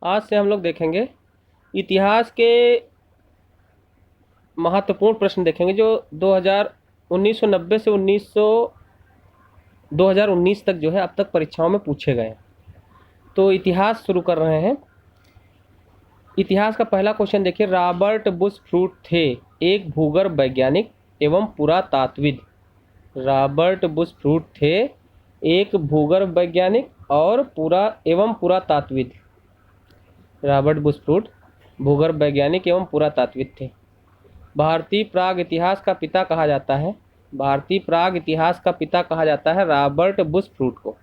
आज से हम लोग देखेंगे इतिहास के महत्वपूर्ण प्रश्न देखेंगे जो 1990 से 2019 तक जो है अब तक परीक्षाओं में पूछे गए हैं। तो इतिहास शुरू कर रहे हैं। इतिहास का पहला क्वेश्चन देखिए, रॉबर्ट बुशफ्रूट थे एक भूगर्भ वैज्ञानिक एवं पुरातात्विद। रॉबर्ट बुशफ्रूट थे एक भूगर्भ वैज्ञानिक और पुरातात्विद। रॉबर्ट बुशफ्रूट भूगर्भ वैज्ञानिक एवं पुरातात्विद थे। भारतीय प्राग इतिहास का पिता कहा जाता है, भारतीय प्राग इतिहास का पिता कहा जाता है रॉबर्ट बुशफ्रूट को।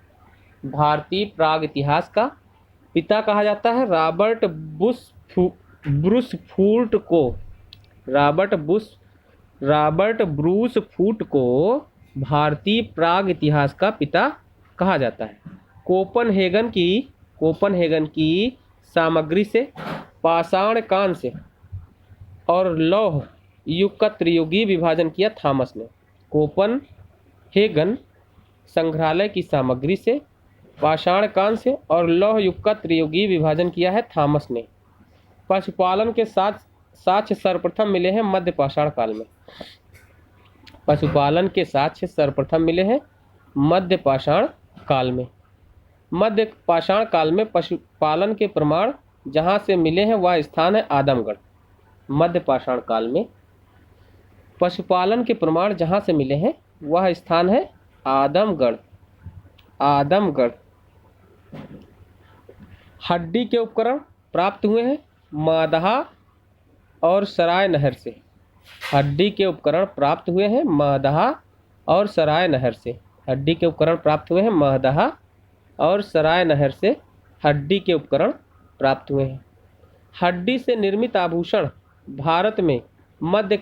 भारतीय प्राग इतिहास का पिता कहा जाता है रॉबर्ट ब्रूसफूट को। रॉबर्ट ब्रूसफूट को भारतीय प्राग इतिहास का पिता कहा जाता है। कोपनहेगन की सामग्री से, पाषाण कान से और लौह युग का त्रियुगीय विभाजन किया थॉमस ने। कोपनहेगन संग्रहालय की सामग्री से, पाषाण कान से और लौह युग का त्रियुगीय विभाजन किया है थॉमस ने। पशुपालन के साक्ष्य सर्वप्रथम मिले हैं मध्य पाषाण काल में। पशुपालन के साक्ष्य सर्वप्रथम मिले हैं मध्य पाषाण काल में। मध्य पाषाण काल में पशुपालन के प्रमाण जहाँ से मिले हैं वह स्थान है आदमगढ़। मध्य पाषाण काल में पशुपालन के प्रमाण जहाँ से मिले हैं वह स्थान है आदमगढ़। हड्डी के उपकरण प्राप्त हुए हैं मादहा और सराय नहर से। हड्डी के उपकरण प्राप्त हुए हैं मादहा और सराय नहर से। हड्डी के उपकरण प्राप्त हुए हैं मादहा और सराय नहर से। हड्डी के उपकरण प्राप्त हुए हैं। हड्डी से निर्मित आभूषण भारत में मध्य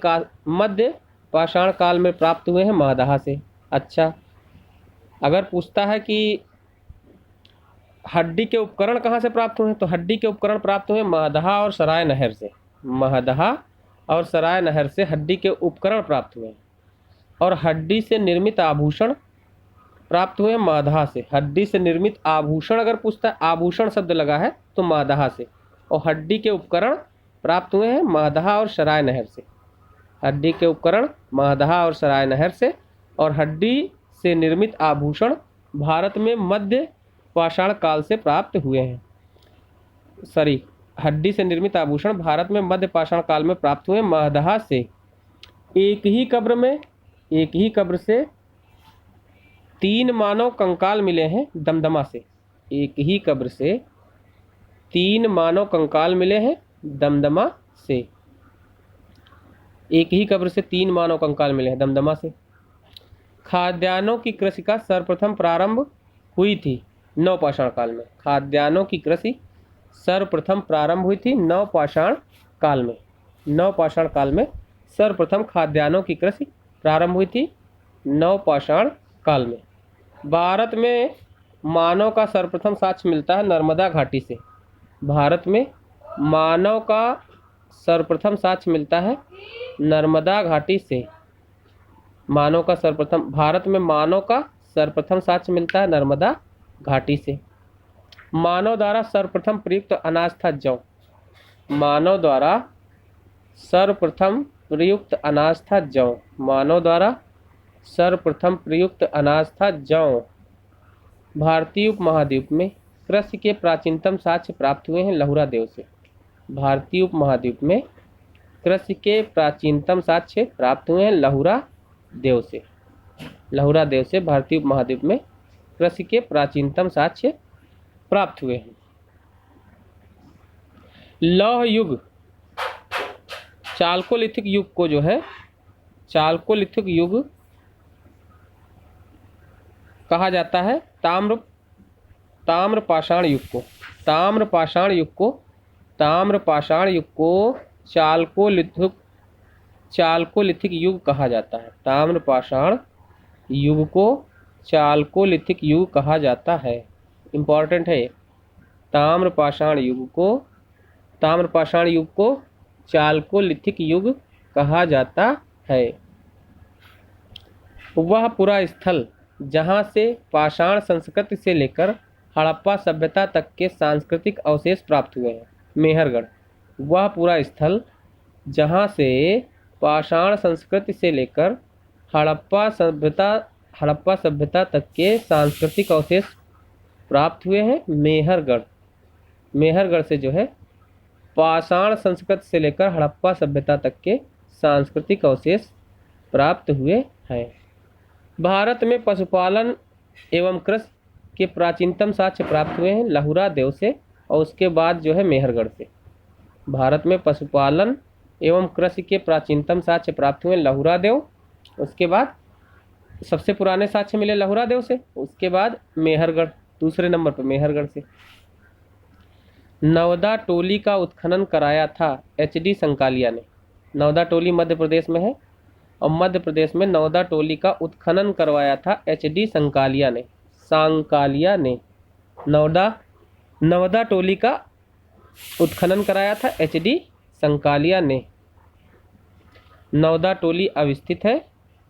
पाषाण काल में प्राप्त हुए हैं मादहा से। अच्छा, अगर पूछता है कि हड्डी के उपकरण कहाँ से प्राप्त हुए हैं, तो हड्डी के उपकरण प्राप्त हुए मादहा और सराय नहर से। मादहा और सराय नहर से हड्डी के उपकरण प्राप्त हुए हैं। और हड्डी से निर्मित आभूषण प्राप्त हुए मादहा से। हड्डी से निर्मित आभूषण अगर पूछता है, आभूषण शब्द लगा है तो मादहा से। और हड्डी के उपकरण प्राप्त हुए हैं मादहा और सराय नहर से। हड्डी के उपकरण मादहा और सराय नहर से। और हड्डी से निर्मित आभूषण भारत में मध्य पाषाण काल से प्राप्त हुए हैं। हड्डी से निर्मित आभूषण भारत में मध्य पाषाण काल में प्राप्त हुए मादहा से। एक ही कब्र से 3 मानव कंकाल मिले हैं दमदमा से। एक ही कब्र से 3 मानव कंकाल मिले हैं दमदमा से। एक ही कब्र से 3 मानव कंकाल मिले हैं दमदमा से। खाद्यान्नों की कृषि का सर्वप्रथम प्रारंभ हुई थी नवपाषाण काल में। खाद्यान्नों की कृषि सर्वप्रथम प्रारंभ हुई थी नवपाषाण काल में। नवपाषाण काल में सर्वप्रथम खाद्यान्नों की कृषि प्रारंभ हुई थी नवपाषाण काल में। भारत में मानव का सर्वप्रथम साक्ष्य मिलता है नर्मदा घाटी से। भारत में मानव का सर्वप्रथम साक्ष्य मिलता है नर्मदा घाटी से। भारत में मानव का सर्वप्रथम साक्ष्य मिलता है नर्मदा घाटी से। मानव द्वारा सर्वप्रथम प्रयुक्त अनाज था जौ। मानव द्वारा सर्वप्रथम प्रयुक्त अनाज था जौ। मानव द्वारा सर्वप्रथम प्रयुक्त अनाज था जौ। भारतीय उपमहाद्वीप में कृषि के प्राचीनतम साक्ष्य प्राप्त हुए हैं लहुरा देव से। भारतीय उपमहाद्वीप में कृषि के प्राचीनतम साक्ष्य प्राप्त हुए हैं लहुरा देव से। लहुरा देव से भारतीय उपमहाद्वीप में कृषि के प्राचीनतम साक्ष्य प्राप्त हुए हैं। लौह युग चालकोलिथिक युग को जो है चालकोलिथिक युग कहा जाता है ताम्रपाषाण युग को। ताम्रपाषाण युग को चालकोलिथिक युग कहा जाता है। ताम्रपाषाण युग को चालकोलिथिक युग कहा जाता है। इम्पॉर्टेंट है। ताम्रपाषाण युग को चालकोलिथिक युग कहा जाता है। वह पूरा स्थल जहाँ से पाषाण संस्कृति से लेकर हड़प्पा सभ्यता तक के सांस्कृतिक अवशेष प्राप्त हुए हैं। मेहरगढ़ वह पूरा स्थल जहाँ से पाषाण संस्कृति से लेकर हड़प्पा सभ्यता तक के सांस्कृतिक अवशेष प्राप्त हुए हैं। मेहरगढ़ से जो है पाषाण संस्कृति से लेकर हड़प्पा सभ्यता तक के सांस्कृतिक अवशेष प्राप्त हुए हैं। भारत में पशुपालन एवं कृषि के प्राचीनतम साक्ष्य प्राप्त हुए हैं लहुरा देव से, और उसके बाद जो है मेहरगढ़ से। भारत में पशुपालन एवं कृषि के प्राचीनतम साक्ष्य प्राप्त हुए लहुरा देव, उसके बाद सबसे पुराने साक्ष्य मिले लहुरा देव से, उसके बाद मेहरगढ़ दूसरे नंबर पर मेहरगढ़ से। नवदा टोली का उत्खनन कराया था HD संकालिया ने। नवदा टोली मध्य प्रदेश में है और मध्य प्रदेश में नवदा टोली का उत्खनन करवाया था HD संकालिया ने। नवदा टोली का उत्खनन कराया था HD संकालिया ने। नवदा टोली अवस्थित है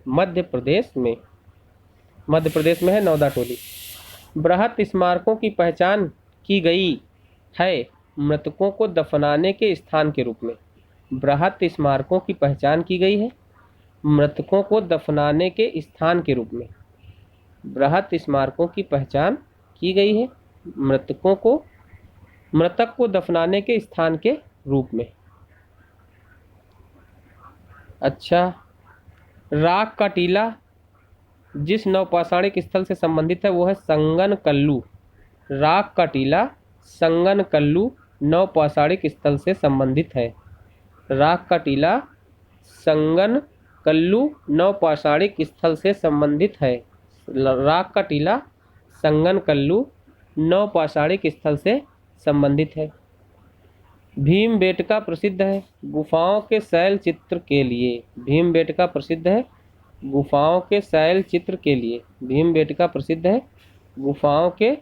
मध्य प्रदेश में है नवदा टोली। बृहत स्मारकों की पहचान की गई है मृतकों को दफनाने के स्थान के रूप में। बृहत स्मारकों की पहचान की गई है मृतकों को दफनाने के स्थान के रूप में। बृहत स्मारकों की पहचान की गई है मृतक को दफनाने के स्थान के रूप में। अच्छा, राख का टीला जिस नवपाषाणिक स्थल से संबंधित है वो है संगनकल्लू। राख का टीला संगनकल्लू नवपाषाणिक स्थल से संबंधित है। राख का टीला संगनकल्लू नवपाषाणिक स्थल से संबंधित है। राख का टीला संगनकल्लू नवपाषाणिक स्थल से संबंधित है। भीमबेटका प्रसिद्ध है गुफाओं के शैल चित्र के लिए। भीमबेटका प्रसिद्ध है गुफाओं के शैल चित्र के लिए। भीमबेटका प्रसिद्ध है गुफाओं के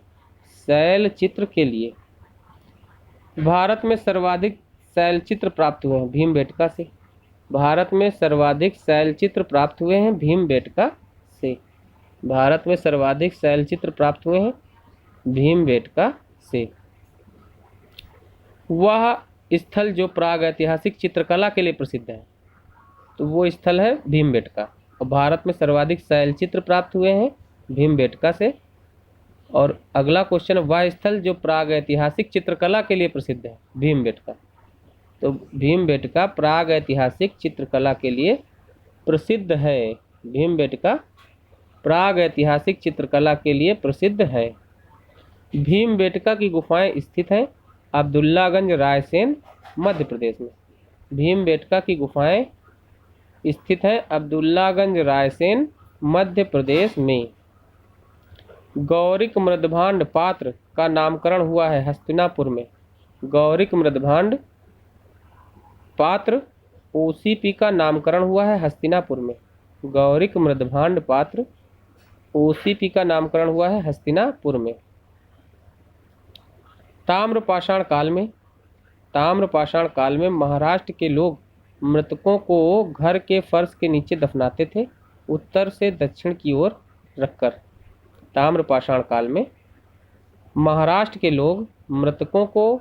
शैल चित्र के लिए। भारत में सर्वाधिक शैल चित्र प्राप्त हुए हैं भीमबेटका से। भारत में सर्वाधिक शैल चित्र प्राप्त हुए हैं भीमबेटका से। भारत में सर्वाधिक शैल चित्र प्राप्त हुए हैं भीमबेटका से। वह स्थल जो प्राग ऐतिहासिक चित्रकला के लिए प्रसिद्ध है, तो वो स्थल है भीमबेटका। और भारत में सर्वाधिक शैल चित्र प्राप्त हुए हैं भीमबेटका से। और अगला क्वेश्चन, वह स्थल जो प्राग ऐतिहासिक चित्रकला के लिए प्रसिद्ध है भीमबेटका। तो भीमबेटका प्राग ऐतिहासिक चित्रकला के लिए प्रसिद्ध है। भीमबेटका प्राग ऐतिहासिक चित्रकला के लिए प्रसिद्ध है। भीमबेटका की गुफाएं स्थित हैं अब्दुल्लागंज रायसेन मध्य प्रदेश में। भीमबेटका की गुफाएं स्थित हैं अब्दुल्लागंज रायसेन मध्य प्रदेश में। गौरिक मृदभांड पात्र का नामकरण हुआ है हस्तिनापुर में। गौरिक मृदभांड पात्र OCP का नामकरण हुआ है हस्तिनापुर में। गौरिक मृदभांड पात्र OCP का नामकरण हुआ है हस्तिनापुर में। ताम्रपाषाण काल में महाराष्ट्र के लोग मृतकों को घर के फर्श के नीचे दफनाते थे, उत्तर से दक्षिण की ओर रखकर। ताम्रपाषाण काल में महाराष्ट्र के लोग मृतकों को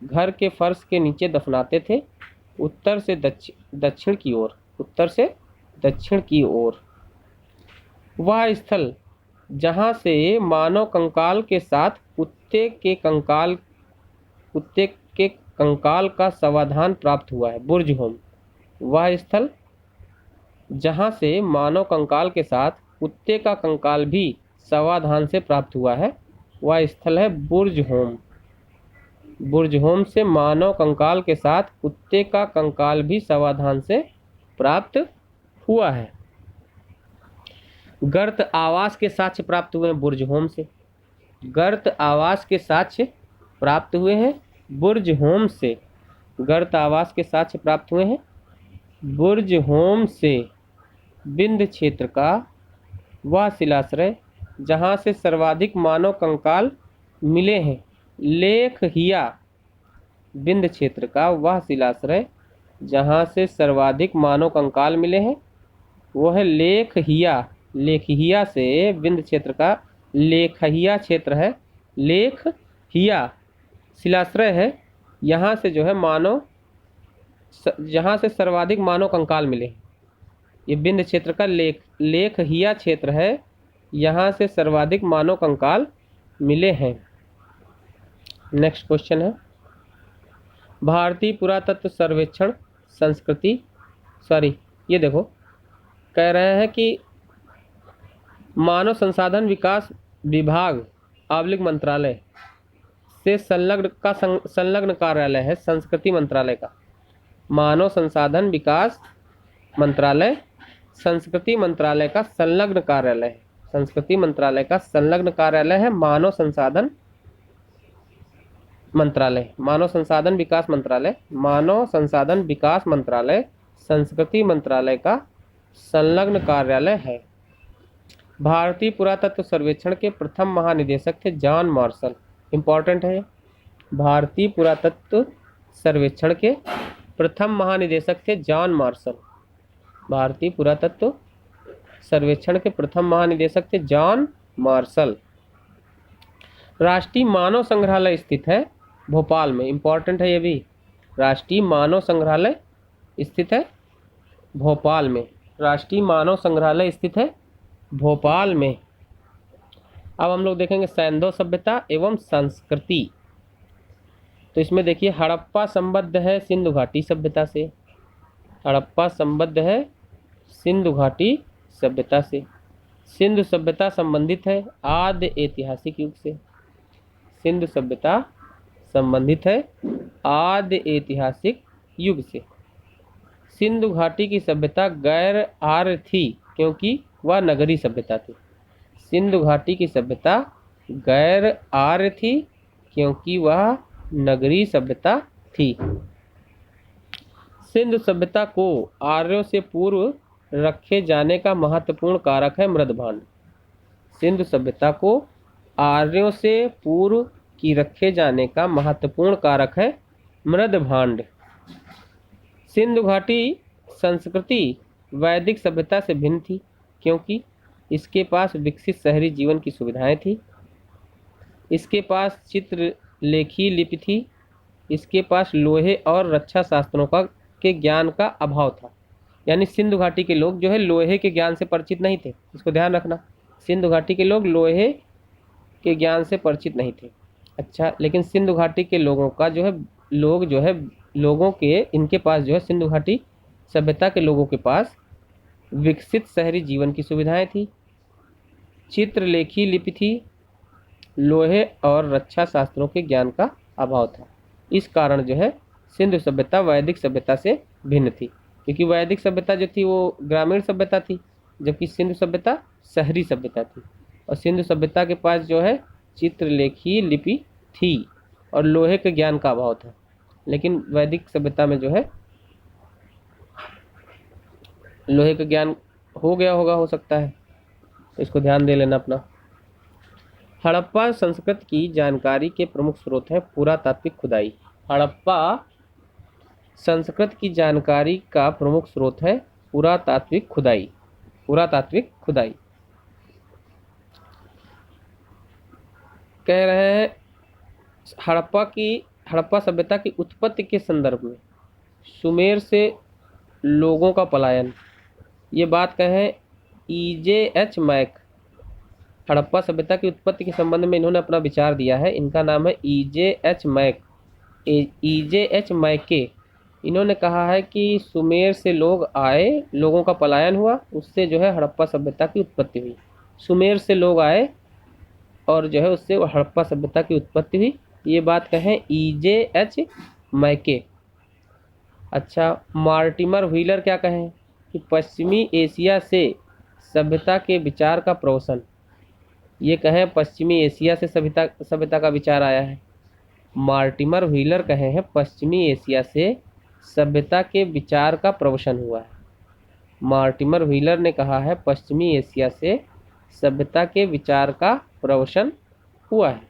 घर के फर्श के नीचे दफनाते थे, उत्तर से दक्षिण की ओर। वह स्थल जहाँ से मानव कंकाल के साथ कुत्ते के कंकाल का समाधान प्राप्त हुआ है बुर्जहोम। वह स्थल जहाँ से मानव कंकाल के साथ कुत्ते का कंकाल भी समाधान से प्राप्त हुआ है, वह स्थल है बुर्जहोम। बुर्जहोम से मानव कंकाल के साथ कुत्ते का कंकाल भी समाधान से प्राप्त हुआ है। गर्त आवास के साक्ष्य प्राप्त हुए हैं बुर्जहोम से। गर्त आवास के साक्ष्य प्राप्त हुए हैं बुर्जहोम से। गर्त आवास के साक्ष्य प्राप्त हुए हैं बुर्जहोम से। विंध्य क्षेत्र का वह शिलाश्रय जहाँ से सर्वाधिक मानव कंकाल मिले हैं लेखहिया। विंध्य क्षेत्र का वह शिलाश्रय जहाँ से सर्वाधिक मानव कंकाल मिले हैं वो है लेखहिया। लेखहिया से विंध्य क्षेत्र का लेखहिया क्षेत्र है लेख हिया शिलाश्रय है, यहाँ से जो है जहाँ से सर्वाधिक मानव कंकाल मिले। ये विंध्य क्षेत्र का लेख हिया क्षेत्र है, यहाँ से सर्वाधिक मानव कंकाल मिले हैं। नेक्स्ट क्वेश्चन है भारतीय पुरातत्व सर्वेक्षण संस्कृति ये देखो कह रहे हैं कि मानव संसाधन विकास विभाग / मंत्रालय से संलग्न कार्यालय है संस्कृति मंत्रालय का। मानव संसाधन विकास मंत्रालय संस्कृति मंत्रालय का संलग्न कार्यालय है। संस्कृति मंत्रालय का संलग्न कार्यालय है मानव संसाधन मंत्रालय। मानव संसाधन विकास मंत्रालय संस्कृति मंत्रालय का संलग्न कार्यालय है। भारतीय पुरातत्व सर्वेक्षण के प्रथम महानिदेशक थे जॉन मार्शल। इंपॉर्टेंट है। भारतीय पुरातत्व सर्वेक्षण के प्रथम महानिदेशक थे जॉन मार्शल। भारतीय पुरातत्व सर्वेक्षण के प्रथम महानिदेशक थे जॉन मार्शल। राष्ट्रीय मानव संग्रहालय स्थित है भोपाल में। इंपॉर्टेंट है ये भी। राष्ट्रीय मानव संग्रहालय स्थित है भोपाल में। राष्ट्रीय मानव संग्रहालय स्थित है भोपाल में। अब हम लोग देखेंगे सैंधव सभ्यता एवं संस्कृति। तो इसमें देखिए हड़प्पा संबद्ध है सिंधु घाटी सभ्यता से। हड़प्पा संबद्ध है सिंधु घाटी सभ्यता से। सिंधु सभ्यता संबंधित है आद्य ऐतिहासिक युग से। सिंधु सभ्यता संबंधित है आद्य ऐतिहासिक युग से। सिंधु घाटी की सभ्यता गैर आर्य थी क्योंकि वह नगरीय सभ्यता थी। सिंधु घाटी की सभ्यता गैर आर्य थी क्योंकि वह नगरीय सभ्यता थी। सिंधु सभ्यता को आर्यों से पूर्व रखे जाने का महत्वपूर्ण कारक है मृदभांड। सिंधु सभ्यता को आर्यों से पूर्व की रखे जाने का महत्वपूर्ण कारक है मृदभांड। सिंधु घाटी संस्कृति वैदिक सभ्यता से भिन्न थी क्योंकि इसके पास विकसित शहरी जीवन की सुविधाएं थी। इसके पास चित्रलेखी लिपि थी। इसके पास लोहे और रक्षा शास्त्रों के ज्ञान का अभाव था। यानी सिंधु घाटी के लोग जो है लोहे के ज्ञान से परिचित नहीं थे। इसको ध्यान रखना, सिंधु घाटी के लोग लोहे के ज्ञान से परिचित नहीं थे। अच्छा, लेकिन सिंधु घाटी के लोगों का इनके पास जो है सिंधु घाटी सभ्यता के लोगों के पास विकसित शहरी जीवन की सुविधाएं थी, चित्रलेखी लिपि थी, लोहे और रक्षा शास्त्रों के ज्ञान का अभाव था। इस कारण जो है सिंधु सभ्यता वैदिक सभ्यता से भिन्न थी क्योंकि वैदिक सभ्यता जो थी वो ग्रामीण सभ्यता थी जबकि सिंधु सभ्यता शहरी सभ्यता थी। और सिंधु सभ्यता के पास जो है चित्रलेखी लिपि थी और लोहे के ज्ञान का अभाव था। लेकिन वैदिक सभ्यता में जो है लोहे का ज्ञान हो सकता है, तो इसको ध्यान दे लेना अपना। हड़प्पा संस्कृति की जानकारी के प्रमुख स्रोत है पुरातात्विक खुदाई। हड़प्पा संस्कृति की जानकारी का प्रमुख स्रोत है पुरातात्विक खुदाई। पुरातात्विक खुदाई कह रहे हैं हड़प्पा सभ्यता की उत्पत्ति के संदर्भ में सुमेर से लोगों का पलायन, ये बात कहें EJ-H मैक। हड़प्पा सभ्यता की उत्पत्ति के संबंध में इन्होंने अपना विचार दिया है। इनका नाम है EJ-H मैक, EJ-H मैके। इन्होंने कहा है कि सुमेर से लोग आए, लोगों का पलायन हुआ, उससे जो है हड़प्पा सभ्यता की उत्पत्ति हुई। सुमेर से लोग आए और जो है उससे हड़प्पा सभ्यता की उत्पत्ति हुई, ये बात कहें EJ-H मैके। अच्छा, मार्टिमर व्हीलर क्या कहें कि पश्चिमी एशिया से सभ्यता के विचार का प्रवसन। ये कहें पश्चिमी एशिया से सभ्यता का विचार आया है। मार्टिमर व्हीलर कहे हैं पश्चिमी एशिया से सभ्यता के विचार का प्रवसन हुआ है। मार्टिमर व्हीलर ने कहा है पश्चिमी एशिया से सभ्यता के विचार का प्रवसन हुआ है।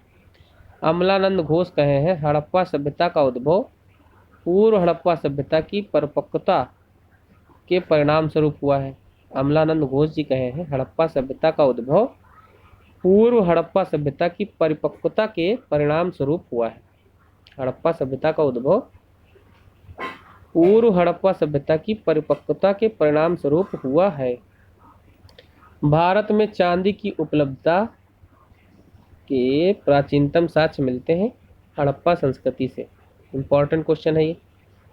अमलानंद घोष कहे हैं हड़प्पा सभ्यता का उद्भव पूर्व हड़प्पा सभ्यता की परिपक्वता के परिणाम स्वरूप हुआ है। अमलानंद घोष जी कहे हैं हड़प्पा सभ्यता का उद्भव पूर्व हड़प्पा सभ्यता की परिपक्वता के परिणाम स्वरूप हुआ है। हड़प्पा सभ्यता का उद्भव पूर्व हड़प्पा सभ्यता की परिपक्वता के परिणाम स्वरूप हुआ है। भारत में चांदी की उपलब्धता के प्राचीनतम साक्ष्य मिलते हैं हड़प्पा संस्कृति से। इम्पोर्टेंट क्वेश्चन है ये।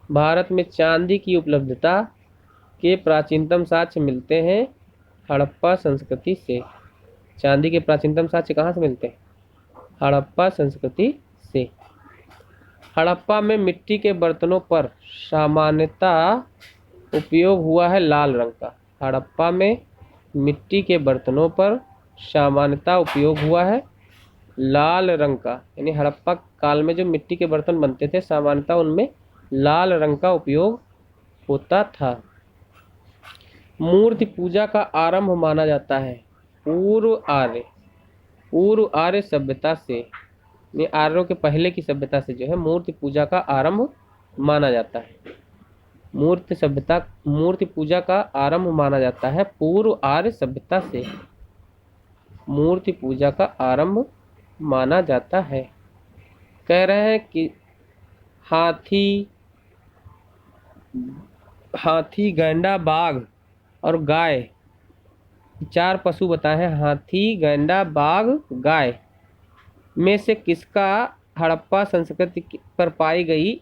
भारत में चांदी की उपलब्धता के प्राचीनतम साक्ष्य मिलते हैं हड़प्पा संस्कृति से। चांदी के प्राचीनतम साक्ष्य कहाँ से मिलते हैं? हड़प्पा संस्कृति से। हड़प्पा में मिट्टी के बर्तनों पर सामान्यतः उपयोग हुआ है लाल रंग का। हड़प्पा में मिट्टी के बर्तनों पर सामान्यतः उपयोग हुआ है लाल रंग का, यानी हड़प्पा काल में जो मिट्टी के बर्तन बनते थे सामान्यतः उनमें लाल रंग का उपयोग होता था। मूर्ति पूजा का आरंभ माना जाता है पूर्व आर्य सभ्यता से। ये आर्यों के पहले की सभ्यता से जो है मूर्ति पूजा का आरंभ माना जाता है। मूर्ति पूजा का आरंभ माना जाता है पूर्व आर्य सभ्यता से। मूर्ति पूजा का आरंभ माना जाता है। कह रहे हैं कि हाथी, गैंडा, बाघ और गाय, 4 पशु बताए हैं। हाथी, गैंडा, बाघ, गाय में से किसका हड़प्पा संस्कृति पर पाई गई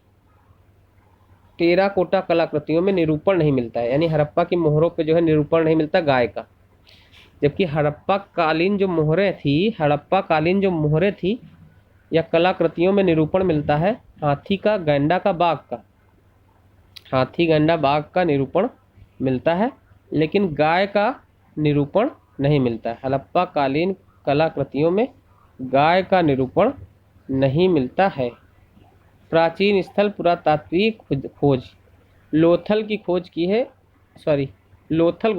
टेराकोटा कलाकृतियों में निरूपण नहीं मिलता है? यानी हड़प्पा की मोहरों पे जो है निरूपण नहीं मिलता गाय का, जबकि हड़प्पा कालीन जो मोहरें थी या कलाकृतियों में निरूपण मिलता है हाथी का, गैंडा का, बाघ का। हाथी, गैंडा, बाघ का निरूपण मिलता है, लेकिन गाय का निरूपण नहीं मिलता है। हड़प्पा कालीन कलाकृतियों में गाय का निरूपण नहीं मिलता है। प्राचीन स्थल पुरातात्विक खोज, लोथल की खोज की है, लोथल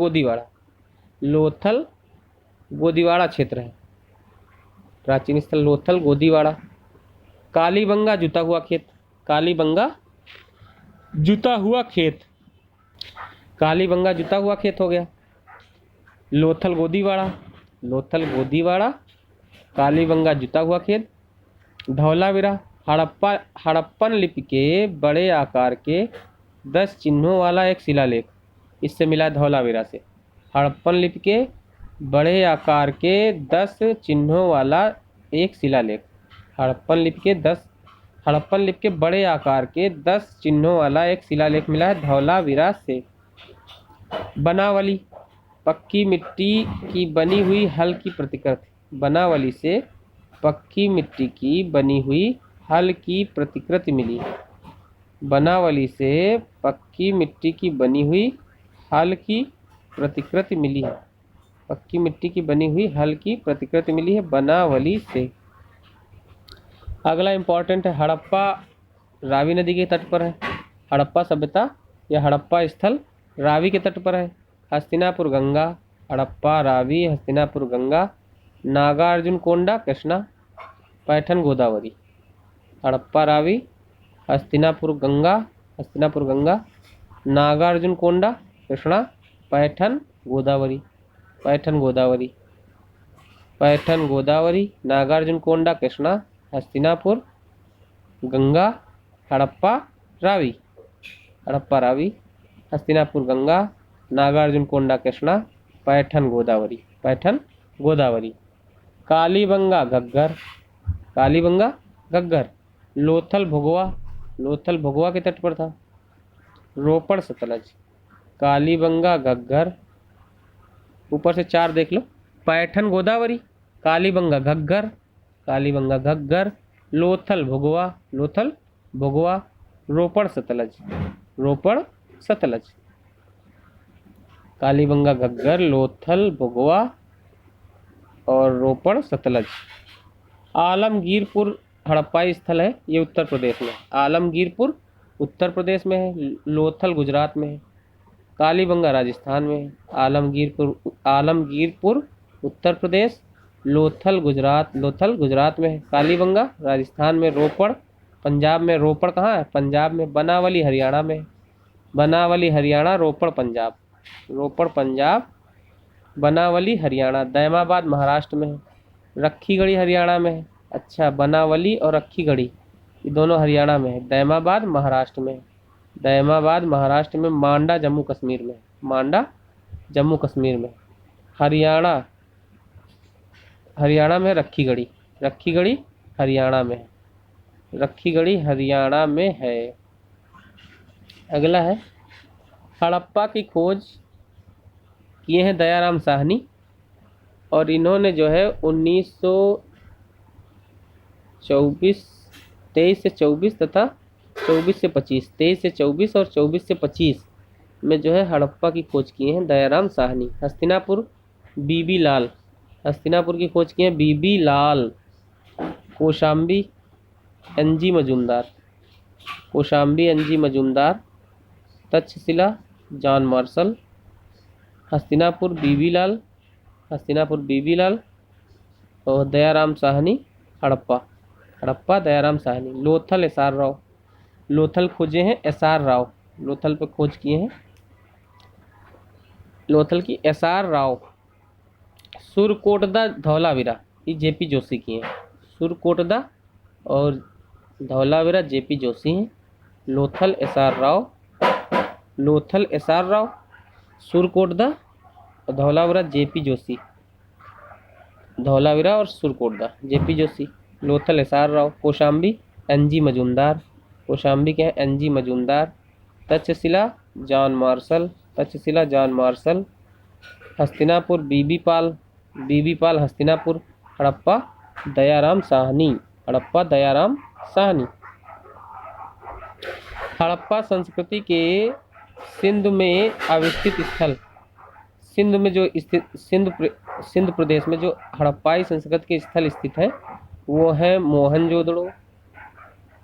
गोदीवाड़ा क्षेत्र है प्राचीन स्थल लोथल गोदीवाड़ा। कालीबंगा जुता हुआ खेत, कालीबंगा जुता हुआ खेत हो गया। लोथल गोदीवाड़ा, कालीबंगा जुता हुआ खेत। धौलावीरा, हड़प्पन लिपि के बड़े आकार के 10 चिन्हों वाला एक शिलालेख। इससे मिला धौलावीरा से। हड़प्पन लिपि के बड़े आकार के 10 चिन्हों वाला एक शिलालेख। हड़प्पन लिपि के बड़े आकार के 10 चिन्हों वाला एक शिलालेख मिला है धौलावीरा से। बनावली, पक्की मिट्टी की बनी हुई हल की प्रतिकृति। बनावली से पक्की मिट्टी की बनी हुई हल की प्रतिकृति मिली। बनावली से पक्की मिट्टी की बनी हुई हल की प्रतिकृति मिली है। पक्की मिट्टी की बनी हुई हल की प्रतिकृति मिली है बनावली से। अगला इंपॉर्टेंट है, हड़प्पा रावी नदी के तट पर है। हड़प्पा सभ्यता या हड़प्पा स्थल रावी के तट पर है। हस्तिनापुर गंगा, हड़प्पा रावी, हस्तिनापुर गंगा, नागार्जुन कोंडा, कृष्णा, पैठन गोदावरी। हड़प्पा रावी, हस्तिनापुर गंगा, नागार्जुन कोंडा, कृष्णा, पैठन गोदावरी, नागार्जुन कोंडा, कृष्णा, हस्तिनापुर गंगा, हड़प्पा रावी, हस्तिनापुर गंगा, नागार्जुन कोंडा, कृष्णा, पैठन गोदावरी। कालीबंगा घग्गर, लोथल भगवा के तट पर था। रोपड़ सतलज, कालीबंगा घग्गर, ऊपर से 4 देख लो। पैठन गोदावरी, कालीबंगा घग्गर, लोथल भगवा, रोपड़ सतलज। कालीबंगा घग्गर, लोथल भगवा और रोपड़ सतलज। आलमगीरपुर हड़प्पाई स्थल है, ये उत्तर प्रदेश में। आलमगीरपुर उत्तर प्रदेश में है, लोथल गुजरात में है। कालीबंगा राजस्थान में है। आलमगीरपुर उत्तर प्रदेश, लोथल गुजरात में है। कालीबंगा राजस्थान में। रोपड़ पंजाब में। रोपड़ कहाँ है? पंजाब में। बनावली हरियाणा में। बनावली हरियाणा, रोपड़ पंजाब, बनावली हरियाणा। दैमाबाद महाराष्ट्र में है। रखीगढ़ी हरियाणा में है। अच्छा, बनावली और रखीगढ़ी ये दोनों हरियाणा में है। दैमाबाद महाराष्ट्र में है। दैमाबाद महाराष्ट्र में। मांडा जम्मू कश्मीर में है। मांडा जम्मू कश्मीर में। हरियाणा, हरियाणा में रखीगढ़ी। रखीगढ़ी हरियाणा में है। रखीगढ़ी हरियाणा में है। अगला है, हड़प्पा की खोज किए हैं दयाराम साहनी, और इन्होंने जो है 1924, 23 से 24 तथा 24 से 25, 23 से 24 और 24 से 25 में जो है हड़प्पा की खोज किए हैं दयाराम साहनी। हस्तिनापुर बीबी लाल, हस्तिनापुर की खोज किए हैं B B Lal. Kaushambi N G Majumdar, Kaushambi N G Majumdar. Taxila John Marshall. Hastinapur B B Lal, Hastinapur B B Lal. और दयाराम साहनी हड़प्पा, हड़प्पा दयाराम साहनी। लोथल एस आर राव, लोथल खोजे हैं एस आर राव, लोथल पे खोज किए हैं लोथल की एस आर राव। सुरकोटदा धौलावीरा ये जेपी जोशी की हैं। सुरकोटदा और धौलावीरा जेपी जोशी हैं। Lothal S R Rao, Lothal S R Rao, Surkotada और धौलावीरा जेपी जोशी। धौलावीरा और Surkotada J P Joshi. Lothal S R Rao. Kaushambi N G Majumdar, Kaushambi के हैं N G Majumdar. Taxila John Marshall, Taxila John Marshall. Hastinapur B B Pal, B B Pal Hastinapur. Harappa Dayaram Sahni, Harappa Dayaram Sahni. Harappa संस्कृति के सिंध में अवस्थित स्थल, सिंध में जो स्थित सिंध प्रदेश में जो हड़प्पाई संस्कृति के स्थल स्थित है वो है मोहनजोदड़ो,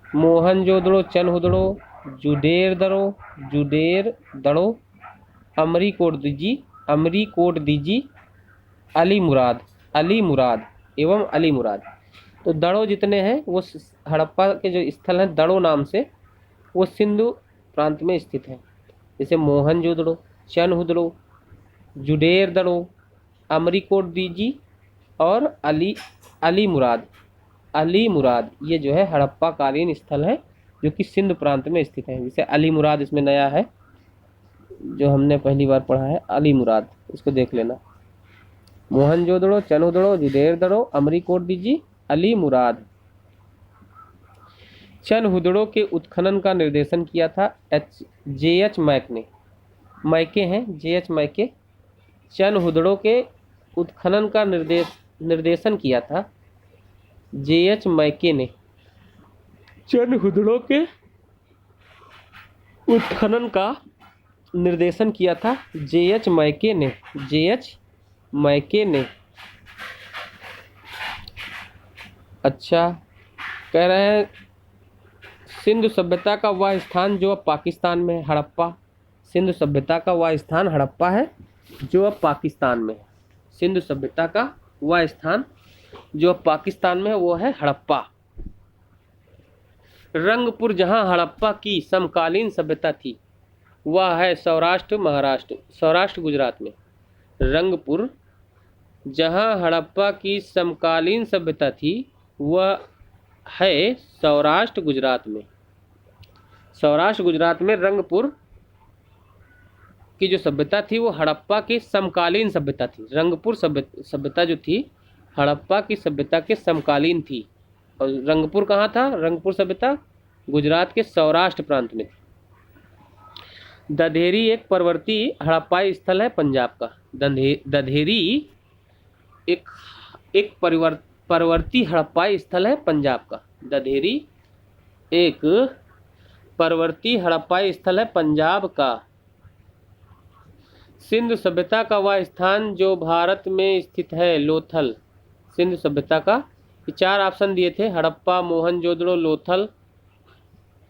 मोहनजोदड़ो, चनहुदड़ो, जुडेरदड़ो, जुडेरदड़ो, अमरीकोटदीजी, अमरीकोटदीजी, अली मुराद, अली मुराद एवं अली मुराद। तो दड़ो जितने हैं वो हड़प्पा के जो स्थल हैं दड़ो नाम से वो सिंधु प्रांत में स्थित हैं। जैसे मोहनजोदड़ो, चनहुदड़ो, जुडेरदड़ो, अमरीकोटदीजी और अली मुराद, अली मुराद ये जो है हड़प्पा कालीन स्थल है जो कि सिंध प्रांत में स्थित है। जैसे अली मुराद इसमें नया है जो हमने पहली बार पढ़ा है, अली मुराद, इसको देख लेना। मोहनजोदड़ो, चनहुदड़ो, जुडेरदड़ो, अमरीकोटदीजी, अली मुराद। चनहुदड़ो के उत्खनन का निर्देशन किया था जे.एच. मैक ने, मैके हैं जे.एच. मैके। चनहुदड़ो के उत्खनन का निर्देशन किया था जे.एच. मैके ने। चनहुदड़ो के उत्खनन का निर्देशन किया था जे.एच. मैके ने, जे.एच. मैके ने। अच्छा, कह रहे हैं सिंधु सभ्यता का वह स्थान जो अब पाकिस्तान में है, हड़प्पा। सिंधु सभ्यता का वह स्थान हड़प्पा है जो अब पाकिस्तान में है। सिंधु सभ्यता का वह स्थान जो अब पाकिस्तान में है वो है हड़प्पा। रंगपुर जहां हड़प्पा की समकालीन सभ्यता थी वह है सौराष्ट्र महाराष्ट्र, सौराष्ट्र गुजरात में। रंगपुर जहां हड़प्पा की समकालीन सभ्यता थी वह है सौराष्ट्र गुजरात में। सौराष्ट्र गुजरात में रंगपुर की जो सभ्यता थी वो हड़प्पा की समकालीन सभ्यता थी। रंगपुर सभ्यता जो थी हड़प्पा की सभ्यता के समकालीन थी। और रंगपुर कहाँ था? रंगपुर सभ्यता गुजरात के सौराष्ट्र प्रांत में थी। दधेरी एक पर्वतीय हड़प्पाई स्थल है पंजाब का। दधेरी एक पर्वतीय हड़प्पाई स्थल है पंजाब का। दधेरी एक पर्वतीय हड़प्पाई स्थल है पंजाब का। सिंधु सभ्यता का वह स्थान जो भारत में स्थित है लोथल। सिंधु सभ्यता का 4 ऑप्शन दिए थे, हड़प्पा, मोहनजोदड़ो, लोथल।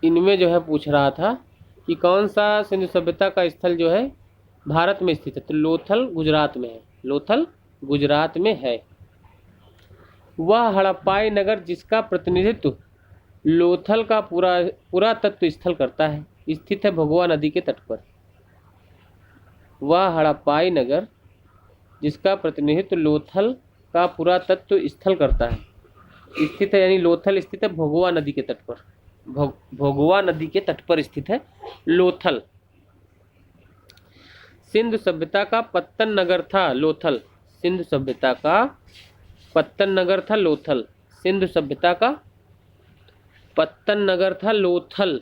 इनमें जो है पूछ रहा था कि कौन सा सिंधु सभ्यता का स्थल जो है भारत में स्थित है, तो लोथल गुजरात में है। लोथल गुजरात में है। वह हड़प्पाई नगर जिसका प्रतिनिधित्व लोथल का पुरातत्व स्थल करता है स्थित है भगवा नदी के तट पर। वह हड़प्पाई नगर जिसका प्रतिनिधित्व लोथल का पुरातत्व स्थल करता है, स्थित है, यानी लोथल स्थित है भोगवा नदी के तट पर। भोगवा नदी के तट पर स्थित है लोथल। सिंधु सभ्यता का पत्तन नगर था लोथल। सिंधु सभ्यता का पत्तन नगर था लोथल। सिंधु सभ्यता का पत्तन नगर था लोथल।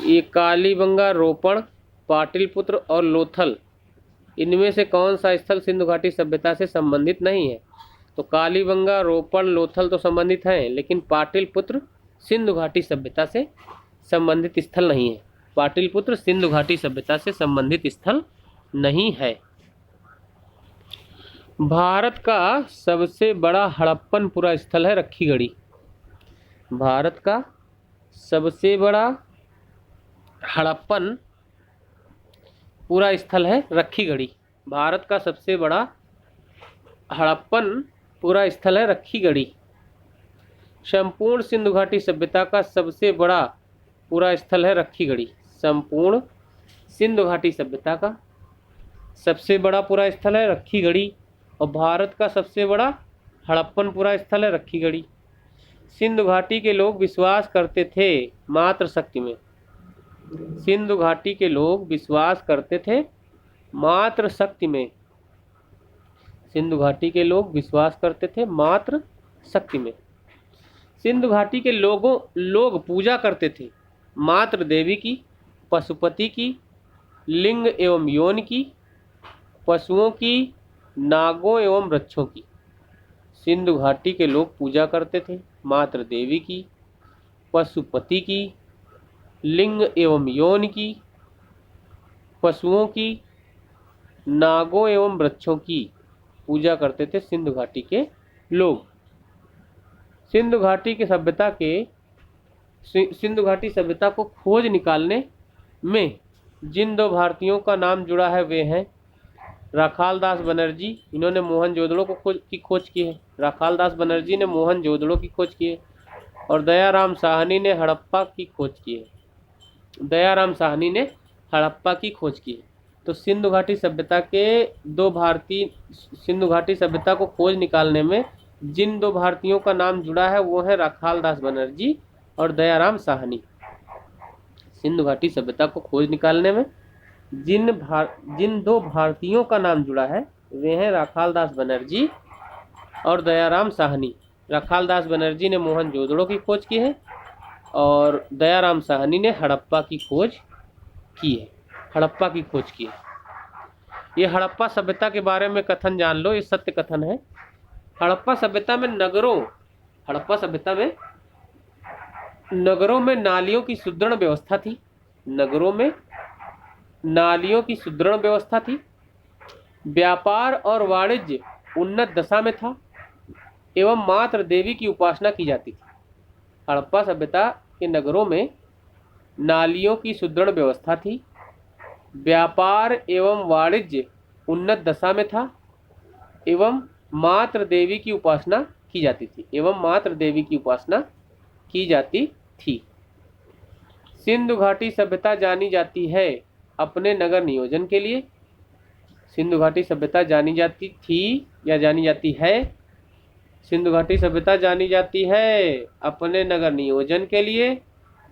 ये कालीबंगा, रोपण, पाटलिपुत्र और लोथल, इनमें से कौन सा स्थल सिंधु घाटी सभ्यता से संबंधित नहीं है? तो कालीबंगा, रोपण, लोथल तो संबंधित हैं, लेकिन पाटलिपुत्र सिंधु घाटी सभ्यता से संबंधित स्थल नहीं है। पाटलिपुत्र सिंधु घाटी सभ्यता से संबंधित स्थल नहीं है। भारत का सबसे बड़ा हड़प्पनपुरा स्थल है रखीगढ़ी। भारत का सबसे बड़ा हड़प्पन पूरा स्थल है रखीगढ़ी। भारत का सबसे बड़ा हड़प्पन पूरा स्थल है रखीगढ़ी। संपूर्ण सिंधु घाटी सभ्यता का सबसे बड़ा पूरा स्थल है रखीगढ़ी। संपूर्ण सिंधु घाटी सभ्यता का सबसे बड़ा पूरा स्थल है रखीगढ़ी और भारत का सबसे बड़ा हड़प्पन पूरा स्थल है रखीगढ़ी। सिंधु घाटी के लोग विश्वास करते थे मात्र शक्ति में। सिंधु घाटी के लोग विश्वास करते थे मात्र शक्ति में। सिंधु घाटी के लोग विश्वास करते थे मात्र शक्ति में। सिंधु घाटी के लोग पूजा करते थे मात्र देवी की, पशुपति की, लिंग एवं योनि की, पशुओं की, नागों एवं वृक्षों की। सिंधु घाटी के लोग पूजा करते थे मात्र देवी की, पशुपति की, लिंग एवं योनि की, पशुओं की, नागों एवं वृक्षों की पूजा करते थे सिंधु घाटी के लोग। सिंधु घाटी की सभ्यता को खोज निकालने में जिन दो भारतीयों का नाम जुड़ा है वे हैं राखाल दास बनर्जी। इन्होंने मोहनजोदड़ो की खोज की है। राखाल दास बनर्जी ने मोहनजोदड़ो की खोज की है और दयाराम साहनी ने हड़प्पा की खोज की है। दयाराम साहनी ने हड़प्पा की खोज की है। तो सिंधु घाटी सभ्यता को खोज निकालने में जिन दो भारतीयों का नाम जुड़ा है वो है राखाल दास बनर्जी और दयाराम साहनी। सिंधु घाटी सभ्यता को खोज निकालने में जिन दो भारतीयों का नाम जुड़ा है वे हैं राखाल दास बनर्जी और दयाराम साहनी। राखाल दास बनर्जी ने मोहनजोदड़ो की खोज की है और दयाराम साहनी ने हड़प्पा की खोज की है। हड़प्पा की खोज की है। ये हड़प्पा सभ्यता के बारे में कथन जान लो, ये सत्य कथन है। हड़प्पा सभ्यता में नगरों में नालियों की सुदृढ़ व्यवस्था थी। नगरों में नालियों की सुदृढ़ व्यवस्था थी। व्यापार और वाणिज्य उन्नत दशा में था एवं मात्र देवी की उपासना की जाती थी। हड़प्पा सभ्यता के नगरों में नालियों की सुदृढ़ व्यवस्था थी। व्यापार एवं वाणिज्य उन्नत दशा में था एवं मात्र देवी की उपासना की जाती थी। सिंधु घाटी सभ्यता जानी जाती है अपने नगर नियोजन के लिए। सिंधु घाटी सभ्यता जानी जाती थी या जानी जाती है? सिंधु घाटी सभ्यता जानी जाती है अपने नगर नियोजन के लिए,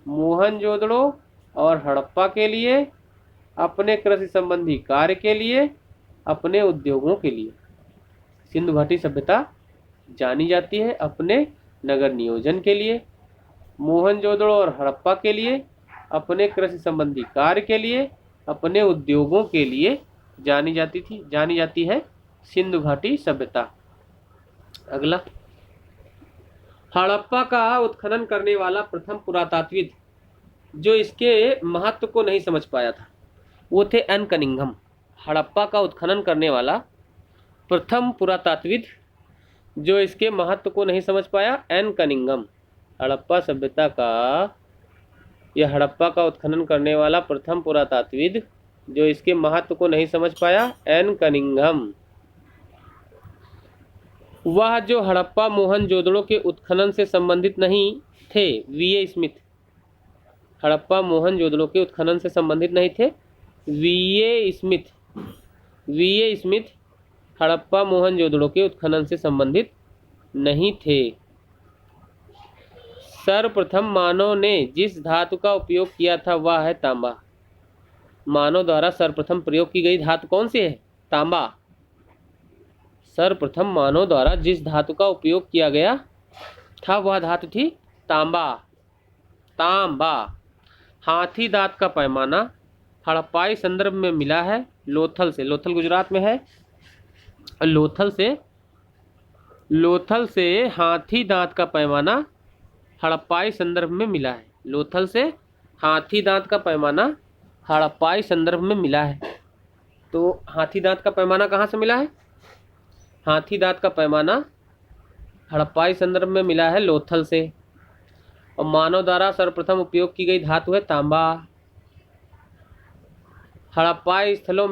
मोहनजोदड़ो और हड़प्पा के लिए, अपने कृषि संबंधी कार्य के लिए, अपने उद्योगों के लिए। सिंधु घाटी सभ्यता जानी जाती है अपने नगर नियोजन के लिए, मोहनजोदड़ो और हड़प्पा के लिए, अपने कृषि संबंधी कार्य के लिए, अपने उद्योगों के लिए जानी जाती है सिंधु घाटी सभ्यता। अगला, हड़प्पा का उत्खनन करने वाला प्रथम पुरातात्विद जो इसके महत्व को नहीं समझ पाया था वो थे एन कनिंघम। हड़प्पा का उत्खनन करने वाला प्रथम पुरातात्विद जो इसके महत्व को नहीं समझ पाया, एन कनिंघम। हड़प्पा का उत्खनन करने वाला प्रथम पुरातात्विद जो इसके महत्व को नहीं समझ पाया, एन कनिंघम। वह जो हड़प्पा मोहनजोदड़ो के उत्खनन से संबंधित नहीं थे, वीए स्मिथ। हड़प्पा मोहनजोदड़ो के उत्खनन से संबंधित नहीं थे, वीए स्मिथ वीए स्मिथ हड़प्पा मोहनजोदड़ो के उत्खनन से संबंधित नहीं थे। सर्वप्रथम मानव ने जिस धातु का उपयोग किया था वह है तांबा। मानव द्वारा सर्वप्रथम प्रयोग की गई धातु कौन सी है? तांबा। सर्वप्रथम मानव द्वारा जिस धातु का उपयोग किया गया था वह धातु थी तांबा। तांबा। हाथी दांत का पैमाना हड़प्पाई संदर्भ में मिला है लोथल से। लोथल गुजरात में है। लोथल से हाथी दांत का पैमाना हड़प्पाई संदर्भ में मिला है। लोथल से हाथी दांत का पैमाना हड़प्पाई संदर्भ में मिला है। तो हाथी दांत का पैमाना कहाँ से मिला है? हाथी दांत का पैमाना हड़प्पाई संदर्भ में मिला है लोथल से। और मानव द्वारा सर्वप्रथम उपयोग की गई धातु है तांबा। हड़प्पाई स्थलों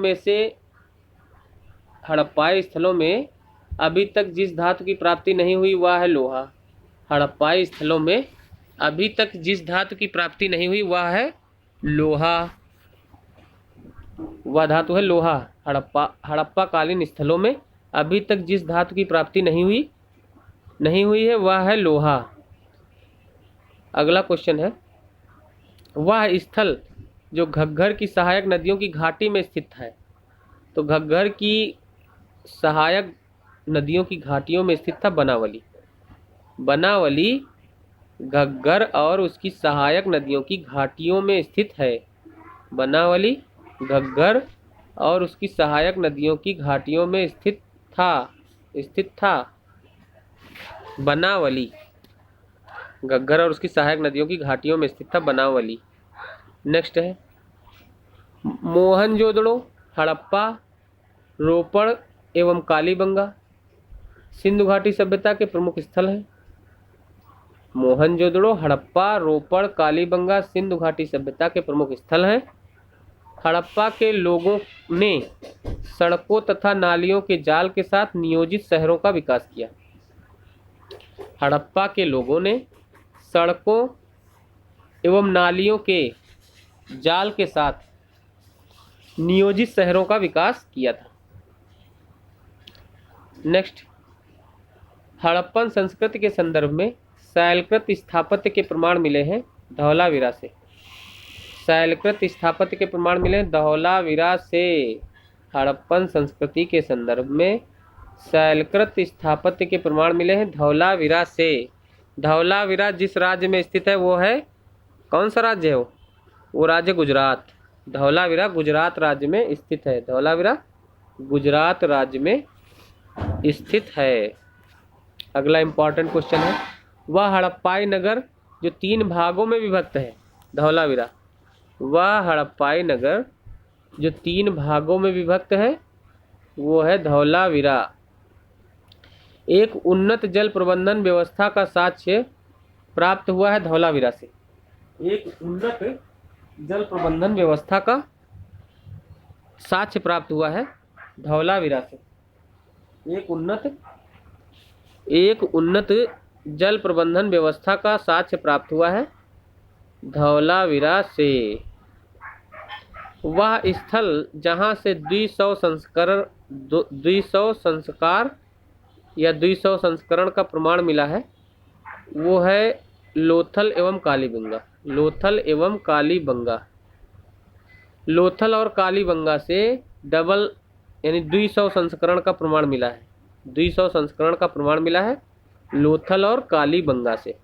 में अभी तक जिस धातु की प्राप्ति नहीं हुई वह है लोहा। हड़प्पाई स्थलों में अभी तक जिस धातु की प्राप्ति नहीं हुई वह है लोहा। वह धातु है लोहा। हड़प्पा कालीन स्थलों में अभी तक जिस धातु की प्राप्ति नहीं हुई है वह है लोहा। अगला क्वेश्चन है, वह स्थल जो घग्गर की सहायक नदियों की घाटी में स्थित है। तो घग्गर की सहायक नदियों की घाटियों में स्थित था बनावली। बनावली घग्गर और उसकी सहायक नदियों की घाटियों में स्थित है। बनावली घग्गर और उसकी सहायक नदियों की घाटियों में स्थित था। बनावली घग्गर और उसकी सहायक नदियों की घाटियों में स्थित था बनावली। नेक्स्ट है, मोहनजोदड़ो हड़प्पा रोपड़ एवं कालीबंगा सिंधु घाटी सभ्यता के प्रमुख स्थल हैं। मोहनजोदड़ो हड़प्पा रोपड़ कालीबंगा सिंधु घाटी सभ्यता के प्रमुख स्थल हैं। हड़प्पा के लोगों ने सड़कों तथा नालियों के जाल के साथ नियोजित शहरों का विकास किया। हड़प्पा के लोगों ने सड़कों एवं नालियों के जाल के साथ नियोजित शहरों का विकास किया था। नेक्स्ट, हड़प्पन संस्कृति के संदर्भ में शैलकृत स्थापत्य के प्रमाण मिले हैं धौलावीरा से। शैलकृत स्थापत्य के प्रमाण मिले हैं धौलावीरा से। हड़प्पन संस्कृति के संदर्भ में शैलकृत स्थापत्य के प्रमाण मिले हैं धौलावीरा से। धौलावीरा जिस राज्य में स्थित है वो है, कौन सा राज्य है वो राज्य गुजरात। धौलावीरा गुजरात राज्य में स्थित है। धौलावीरा गुजरात राज्य में स्थित है। अगला इंपॉर्टेंट क्वेश्चन है, वह हड़प्पाई नगर जो 3 भागों में विभक्त है। धौलावीरा, वह हड़प्पाई नगर जो 3 भागों में विभक्त है वो है धौलावीरा। एक उन्नत जल प्रबंधन व्यवस्था का साक्ष्य प्राप्त हुआ है धौलावीरा से। एक उन्नत जल प्रबंधन व्यवस्था का साक्ष्य प्राप्त हुआ है धौलावीरा से। एक उन्नत जल प्रबंधन व्यवस्था का साक्ष्य प्राप्त हुआ है धौलावीरा से। वह स्थल जहाँ से 200 संस्करण का प्रमाण मिला है वो है लोथल एवं कालीबंगा। लोथल और कालीबंगा से डबल यानी 200 संस्करण का प्रमाण मिला है। 200 संस्करण का प्रमाण मिला है लोथल और कालीबंगा से।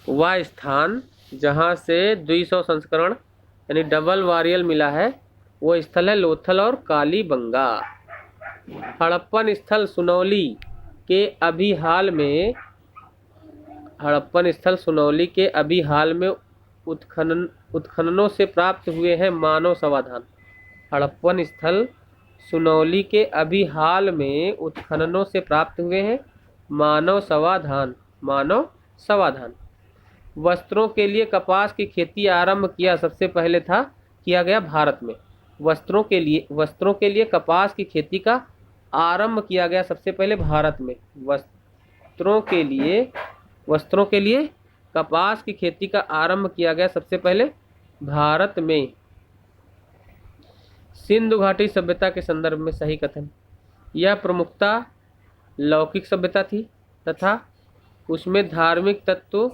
वह स्थान जहाँ से 200 संस्करण यानी डबल वारियल मिला है वो स्थल है लोथल और कालीबंगा। हड़प्पन स्थल सुनौली के अभी हाल में उत्खननों से प्राप्त हुए हैं मानव समाधान। हड़प्पन स्थल सुनौली के अभी हाल में उत्खननों से प्राप्त हुए हैं मानव समाधान। वस्त्रों के लिए कपास की खेती आरंभ किया गया भारत में। वस्त्रों के लिए कपास की खेती का आरंभ किया गया सबसे पहले भारत में। वस्त्रों के लिए कपास की खेती का आरंभ किया गया सबसे पहले भारत में। सिंधु घाटी सभ्यता के संदर्भ में सही कथन। यह प्रमुखता लौकिक सभ्यता थी तथा उसमें धार्मिक तत्व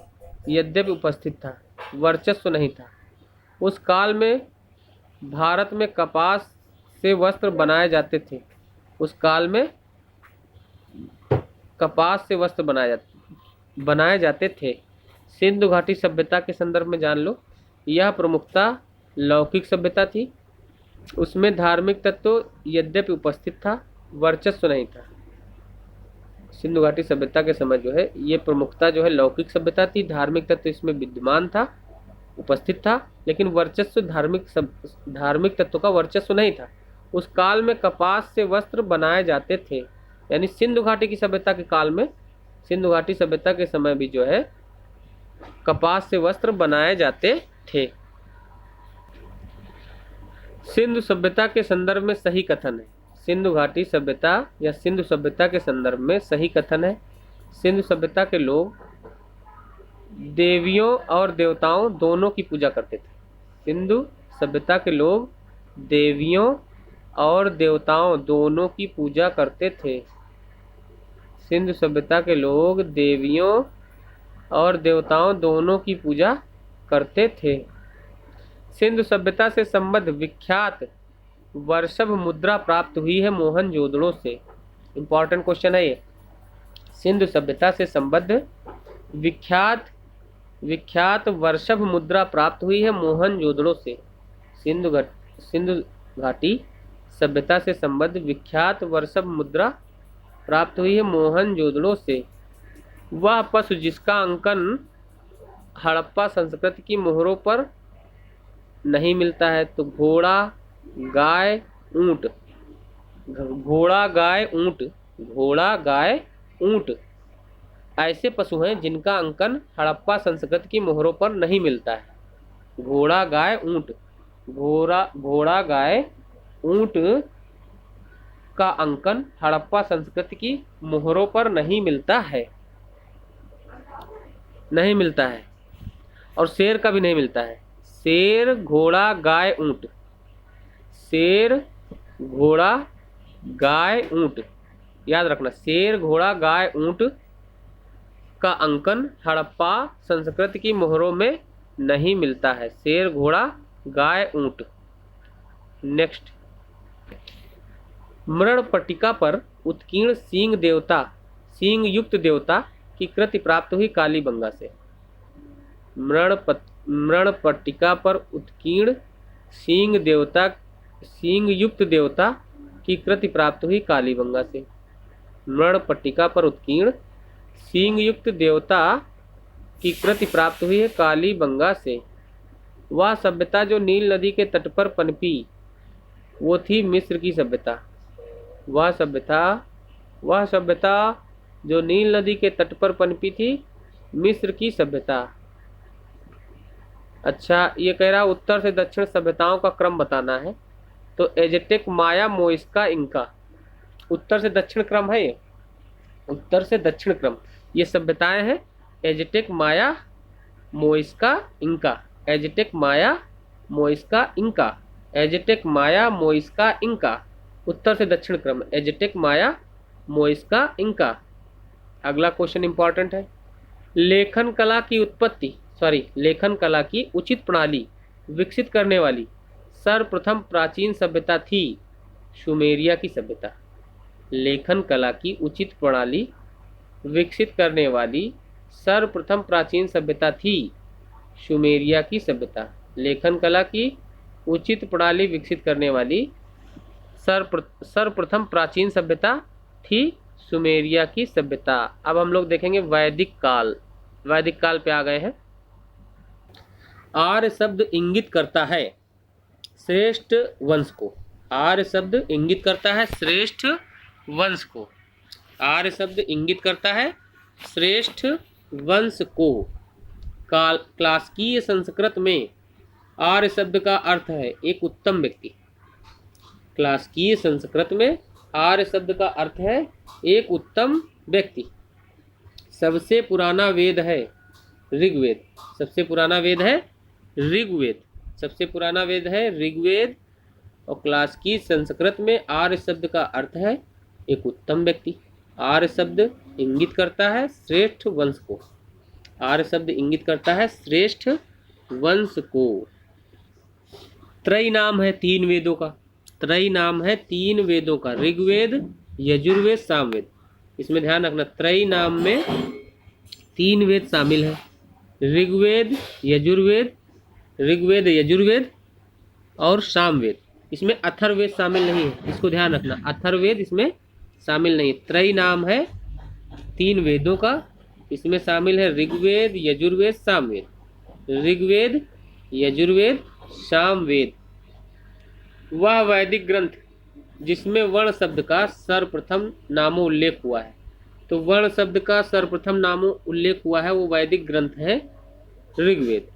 यद्यपि उपस्थित था, वर्चस्व नहीं था। उस काल में भारत में कपास से वस्त्र बनाए जाते थे। उस काल में कपास से वस्त्र बनाए जाते थे। सिंधु घाटी सभ्यता के संदर्भ में जान लो, यह प्रमुखता लौकिक सभ्यता थी, उसमें धार्मिक तत्व यद्यपि उपस्थित था, वर्चस्व नहीं था। सिंधु घाटी सभ्यता के समय जो है ये प्रमुखता जो है लौकिक सभ्यता थी, धार्मिक तत्व इसमें विद्यमान था, उपस्थित था, लेकिन वर्चस्व धार्मिक तत्व का वर्चस्व नहीं था। उस काल में कपास से वस्त्र बनाए जाते थे, यानी सिंधु घाटी की सभ्यता के काल में, सिंधु घाटी सभ्यता के समय भी जो है कपास से वस्त्र बनाए जाते थे। सिंधु सभ्यता के संदर्भ में सही कथन है। सिंधु घाटी सभ्यता या सिंधु सभ्यता के संदर्भ में सही कथन है। सिंधु सभ्यता के लोग देवियों और देवताओं दोनों की पूजा करते थे। सिंधु सभ्यता के लोग देवियों और देवताओं दोनों की पूजा करते थे। सिंधु सभ्यता के लोग देवियों और देवताओं दोनों की पूजा करते थे। सिंधु सभ्यता से संबद्ध विख्यात वर्षभ मुद्रा प्राप्त हुई है मोहनजोदड़ो से। इंपॉर्टेंट क्वेश्चन है ये। सिंधु सभ्यता से संबद्ध विख्यात वर्षभ मुद्रा प्राप्त हुई है मोहनजोदड़ो से। सिंधु घाटी सभ्यता से संबद्ध विख्यात वर्षभ मुद्रा प्राप्त हुई है मोहनजोदड़ो से। वह पशु जिसका अंकन हड़प्पा संस्कृति की मोहरों पर नहीं मिलता है, तो घोड़ा गाय ऊंट, घोड़ा गाय ऊंट ऐसे पशु हैं जिनका अंकन हड़प्पा संस्कृति की मोहरों पर नहीं मिलता है। घोड़ा गाय ऊंट, घोड़ा गाय ऊंट का अंकन हड़प्पा संस्कृति की मोहरों पर नहीं मिलता है, और शेर का भी नहीं मिलता है। शेर, घोड़ा, गाय, ऊंट, शेर, घोड़ा, गाय, ऊंट, याद रखना। शेर, घोड़ा, गाय, ऊंट का अंकन हड़प्पा संस्कृति की मोहरों में नहीं मिलता है। शेर, घोड़ा, गाय, ऊंट। नेक्स्ट, मृणपट्टिका पर उत्कीर्ण सींग युक्त देवता की कृति प्राप्त हुई कालीबंगा से। मृणपट्टिका पर उत्कीर्ण सींग युक्त देवता की कृति प्राप्त हुई कालीबंगा से। मृणपट्टिका पर उत्कीर्ण सींग युक्त देवता की कृति प्राप्त हुई है कालीबंगा से। वह सभ्यता जो नील नदी के तट पर पनपी वो थी मिस्र की सभ्यता। वह सभ्यता जो नील नदी के तट पर पनपी थी मिस्र की सभ्यता। अच्छा, ये कह रहा उत्तर से दक्षिण सभ्यताओं का क्रम बताना है, तो एज़टेक, माया, मोइस्का, इंका। उत्तर से दक्षिण क्रम है ये, उत्तर से दक्षिण क्रम ये सभ्यताएं हैं। एज़टेक, माया, मोइस्का, इंका। एज़टेक, माया, मोइस्का, इंका। एज़टेक, माया, मोइस्का, इंका। उत्तर से दक्षिण क्रम, एज़टेक, माया, मोइस्का, इंका। अगला क्वेश्चन इंपॉर्टेंट है। लेखन कला की उचित प्रणाली विकसित करने वाली सर्वप्रथम प्राचीन सभ्यता थी सुमेरिया की सभ्यता। लेखन कला की उचित प्रणाली विकसित करने वाली सर्वप्रथम प्राचीन सभ्यता थी सुमेरिया की सभ्यता। लेखन कला की उचित प्रणाली विकसित करने वाली सर्वप्रथम प्राचीन सभ्यता थी सुमेरिया की सभ्यता। अब हम लोग देखेंगे वैदिक काल पे आ गए हैं। आर्य शब्द इंगित करता है श्रेष्ठ वंश को। आर्य शब्द इंगित करता है श्रेष्ठ वंश को। आर्य शब्द इंगित करता है श्रेष्ठ वंश को। क्लासिकीय संस्कृत में आर्य शब्द का अर्थ है एक उत्तम व्यक्ति। क्लासिकीय संस्कृत में आर्य शब्द का अर्थ है एक उत्तम व्यक्ति। सबसे पुराना वेद है ऋग्वेद। सबसे पुराना वेद है ऋग्वेद। सबसे पुराना वेद है ऋग्वेद। और क्लास की संस्कृत में आर्य शब्द का अर्थ है एक उत्तम व्यक्ति। आर्य शब्द इंगित करता है श्रेष्ठ वंश को। आर्य शब्द इंगित करता है श्रेष्ठ वंश को। त्रय नाम है तीन वेदों का। त्रय नाम है तीन वेदों का, ऋग्वेद, यजुर्वेद, सामवेद। इसमें ध्यान रखना, त्रय नाम में तीन वेद शामिल है, ऋग्वेद, यजुर्वेद और सामवेद। इसमें अथर्ववेद शामिल नहीं है, इसको ध्यान रखना, अथर्ववेद इसमें शामिल नहीं है। त्रय नाम है तीन वेदों का, इसमें शामिल है ऋग्वेद, यजुर्वेद, सामवेद। ऋग्वेद, यजुर्वेद, सामवेद। वह वैदिक ग्रंथ जिसमें वर्ण शब्द का सर्वप्रथम नामोल्लेख हुआ है। तो वर्ण शब्द का सर्वप्रथम नामोल्लेख हुआ है वो वैदिक ग्रंथ है ऋग्वेद।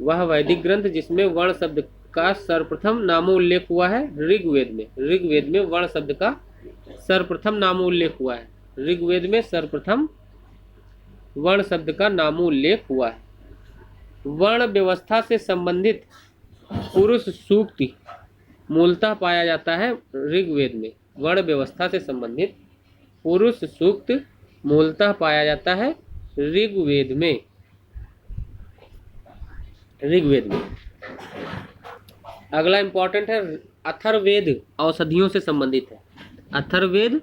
वह वैदिक ग्रंथ जिसमें वर्ण शब्द का सर्वप्रथम नामोल्लेख हुआ है ऋग्वेद में। ऋग्वेद में वर्ण शब्द का सर्वप्रथम नामोल्लेख हुआ है। ऋग्वेद में सर्वप्रथम वर्ण शब्द का नामोल्लेख हुआ है। वर्ण व्यवस्था से संबंधित पुरुष सूक्ति मूलतः पाया जाता है ऋग्वेद में। वर्ण व्यवस्था से संबंधित पुरुष सूक्त मूलतः पाया जाता है ऋग्वेद में। अगला इंपॉर्टेंट है अथर्ववेद, औषधियों से संबंधित है। अथर्ववेद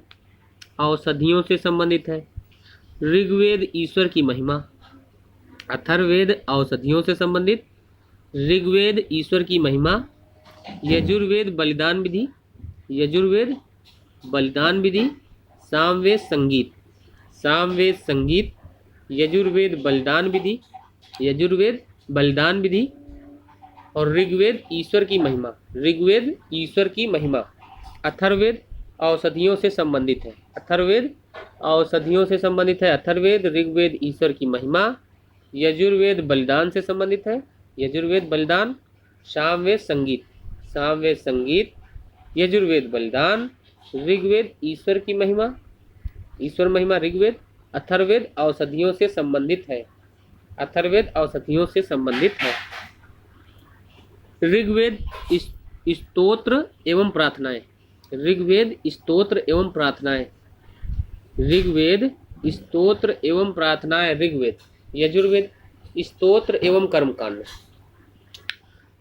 औषधियों से संबंधित है। ऋग्वेद ईश्वर की महिमा। अथर्ववेद औषधियों से संबंधित, ऋग्वेद ईश्वर की महिमा, यजुर्वेद बलिदान विधि, सामवेद संगीत, यजुर्वेद बलिदान विधि और ऋग्वेद ईश्वर की महिमा। अथर्ववेद औषधियों से संबंधित है। अथर्ववेद ऋग्वेद ईश्वर की महिमा, यजुर्वेद बलिदान से संबंधित है, यजुर्वेद बलिदान। सामवेद संगीत, यजुर्वेद बलिदान, ऋग्वेद ईश्वर की महिमा, ईश्वर महिमा ऋग्वेद। अथर्ववेद औषधियों से संबंधित है। ऋग्वेद स्तोत्र एवं प्रार्थनाएं। ऋग्वेद स्तोत्र एवं प्रार्थनाएं ऋग्वेद। यजुर्वेद स्तोत्र एवं कर्मकांड।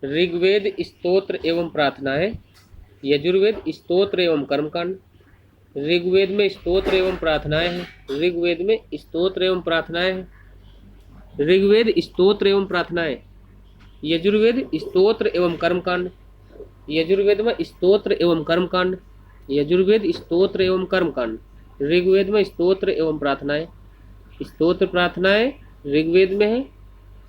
ऋग्वेद स्तोत्र एवं प्रार्थनाएं, यजुर्वेद स्तोत्र एवं कर्मकांड। ऋग्वेद में स्तोत्र एवं प्रार्थनाएं हैं। ऋग्वेद स्तोत्र एवं प्रार्थनाएं, यजुर्वेद स्तोत्र एवं कर्मकांड। यजुर्वेद में स्तोत्र एवं कर्मकांड, ऋग्वेद में स्तोत्र एवं प्रार्थनाएं। स्तोत्र प्रार्थनाएं ऋग्वेद में है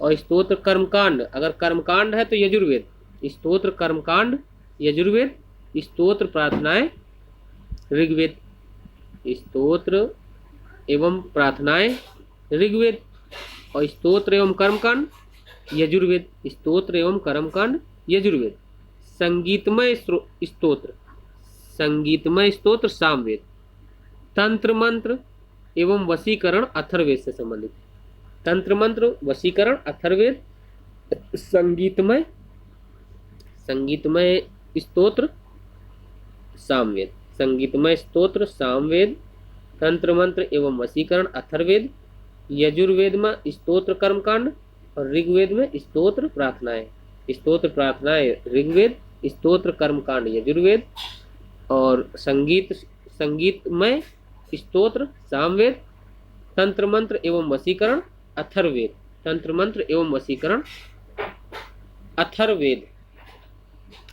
और स्तोत्र कर्मकांड, अगर कर्मकांड है तो यजुर्वेद। स्तोत्र कर्मकांड यजुर्वेद, स्तोत्र प्रार्थनाएं ऋग्वेद। स्तोत्र एवं प्रार्थनाएं ऋग्वेद और स्तोत्र एवं कर्मकांड यजुर्वेद। संगीतमय स्तोत्र सामवेद। तंत्र मंत्र एवं वशीकरण अथर्ववेद से संबंधित। तंत्र मंत्र वशीकरण अथर्ववेद। संगीतमय स्तोत्र सामवेद। तंत्र मंत्र एवं वशीकरण अथर्ववेद। यजुर्वेद में स्तोत्र कर्मकांड और ऋग्वेद में स्तोत्र प्रार्थनाएं ऋग्वेद, स्तोत्र कर्मकांड यजुर्वेद और संगीतमय स्तोत्र सामवेद। तंत्र मंत्र एवं वशीकरण अथर्ववेद।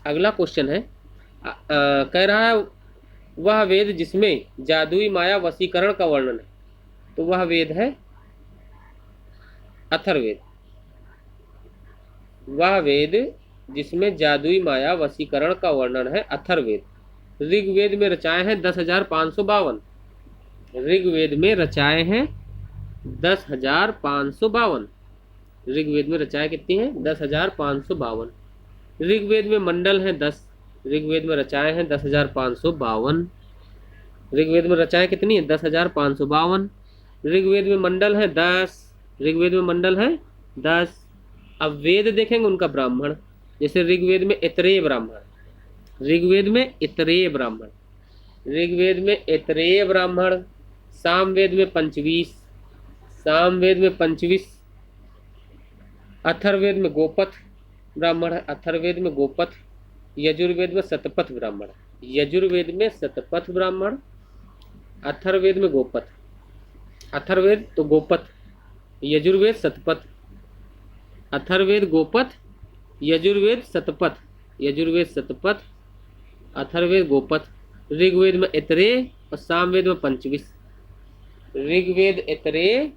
अगला क्वेश्चन है, कह रहा है वह वेद जिसमें जादुई माया वशीकरण का वर्णन है। तो वह वेद है अथर्ववेद। वह वेद जिसमें जादुई माया वशीकरण का वर्णन है अथर्ववेद। ऋग्वेद में रचाए हैं 10,552। ऋग्वेद में रचाए हैं 10,552। ऋग्वेद में रचाए कितनी हैं? 10,552। ऋग्वेद में मंडल हैं 10। ऋग्वेद में रचाए हैं 10,552। ऋग्वेद में रचाए कितनी है? 10,552। ऋग्वेद में मंडल है 10। अब वेद देखेंगे उनका ब्राह्मण, जैसे ऋग्वेद में ऐतरेय ब्राह्मण, ऋग्वेद में इतरेय ब्राह्मण, ऋग्वेद में इतरेय ब्राह्मण। सामवेद में पंचवीस, सामवेद में पंचवीस। अथर्ववेद में गोपथ ब्राह्मण है, अथर्ववेद में गोपथ। यजुर्वेद में शतपथ ब्राह्मण है, यजुर्वेद में शतपथ ब्राह्मण। अथर्ववेद में गोपथ, अथर्ववेद तो गोपथ, यजुर्वेद शतपथ। अथर्ववेद गोपथ, यजुर्वेद शतपथ, यजुर्वेद शतपथ, अथर्ववेद गोपथ। ऋग्वेद में इतरेय और सामवेद में पंचवीस। ऋग्वेद इतरेय,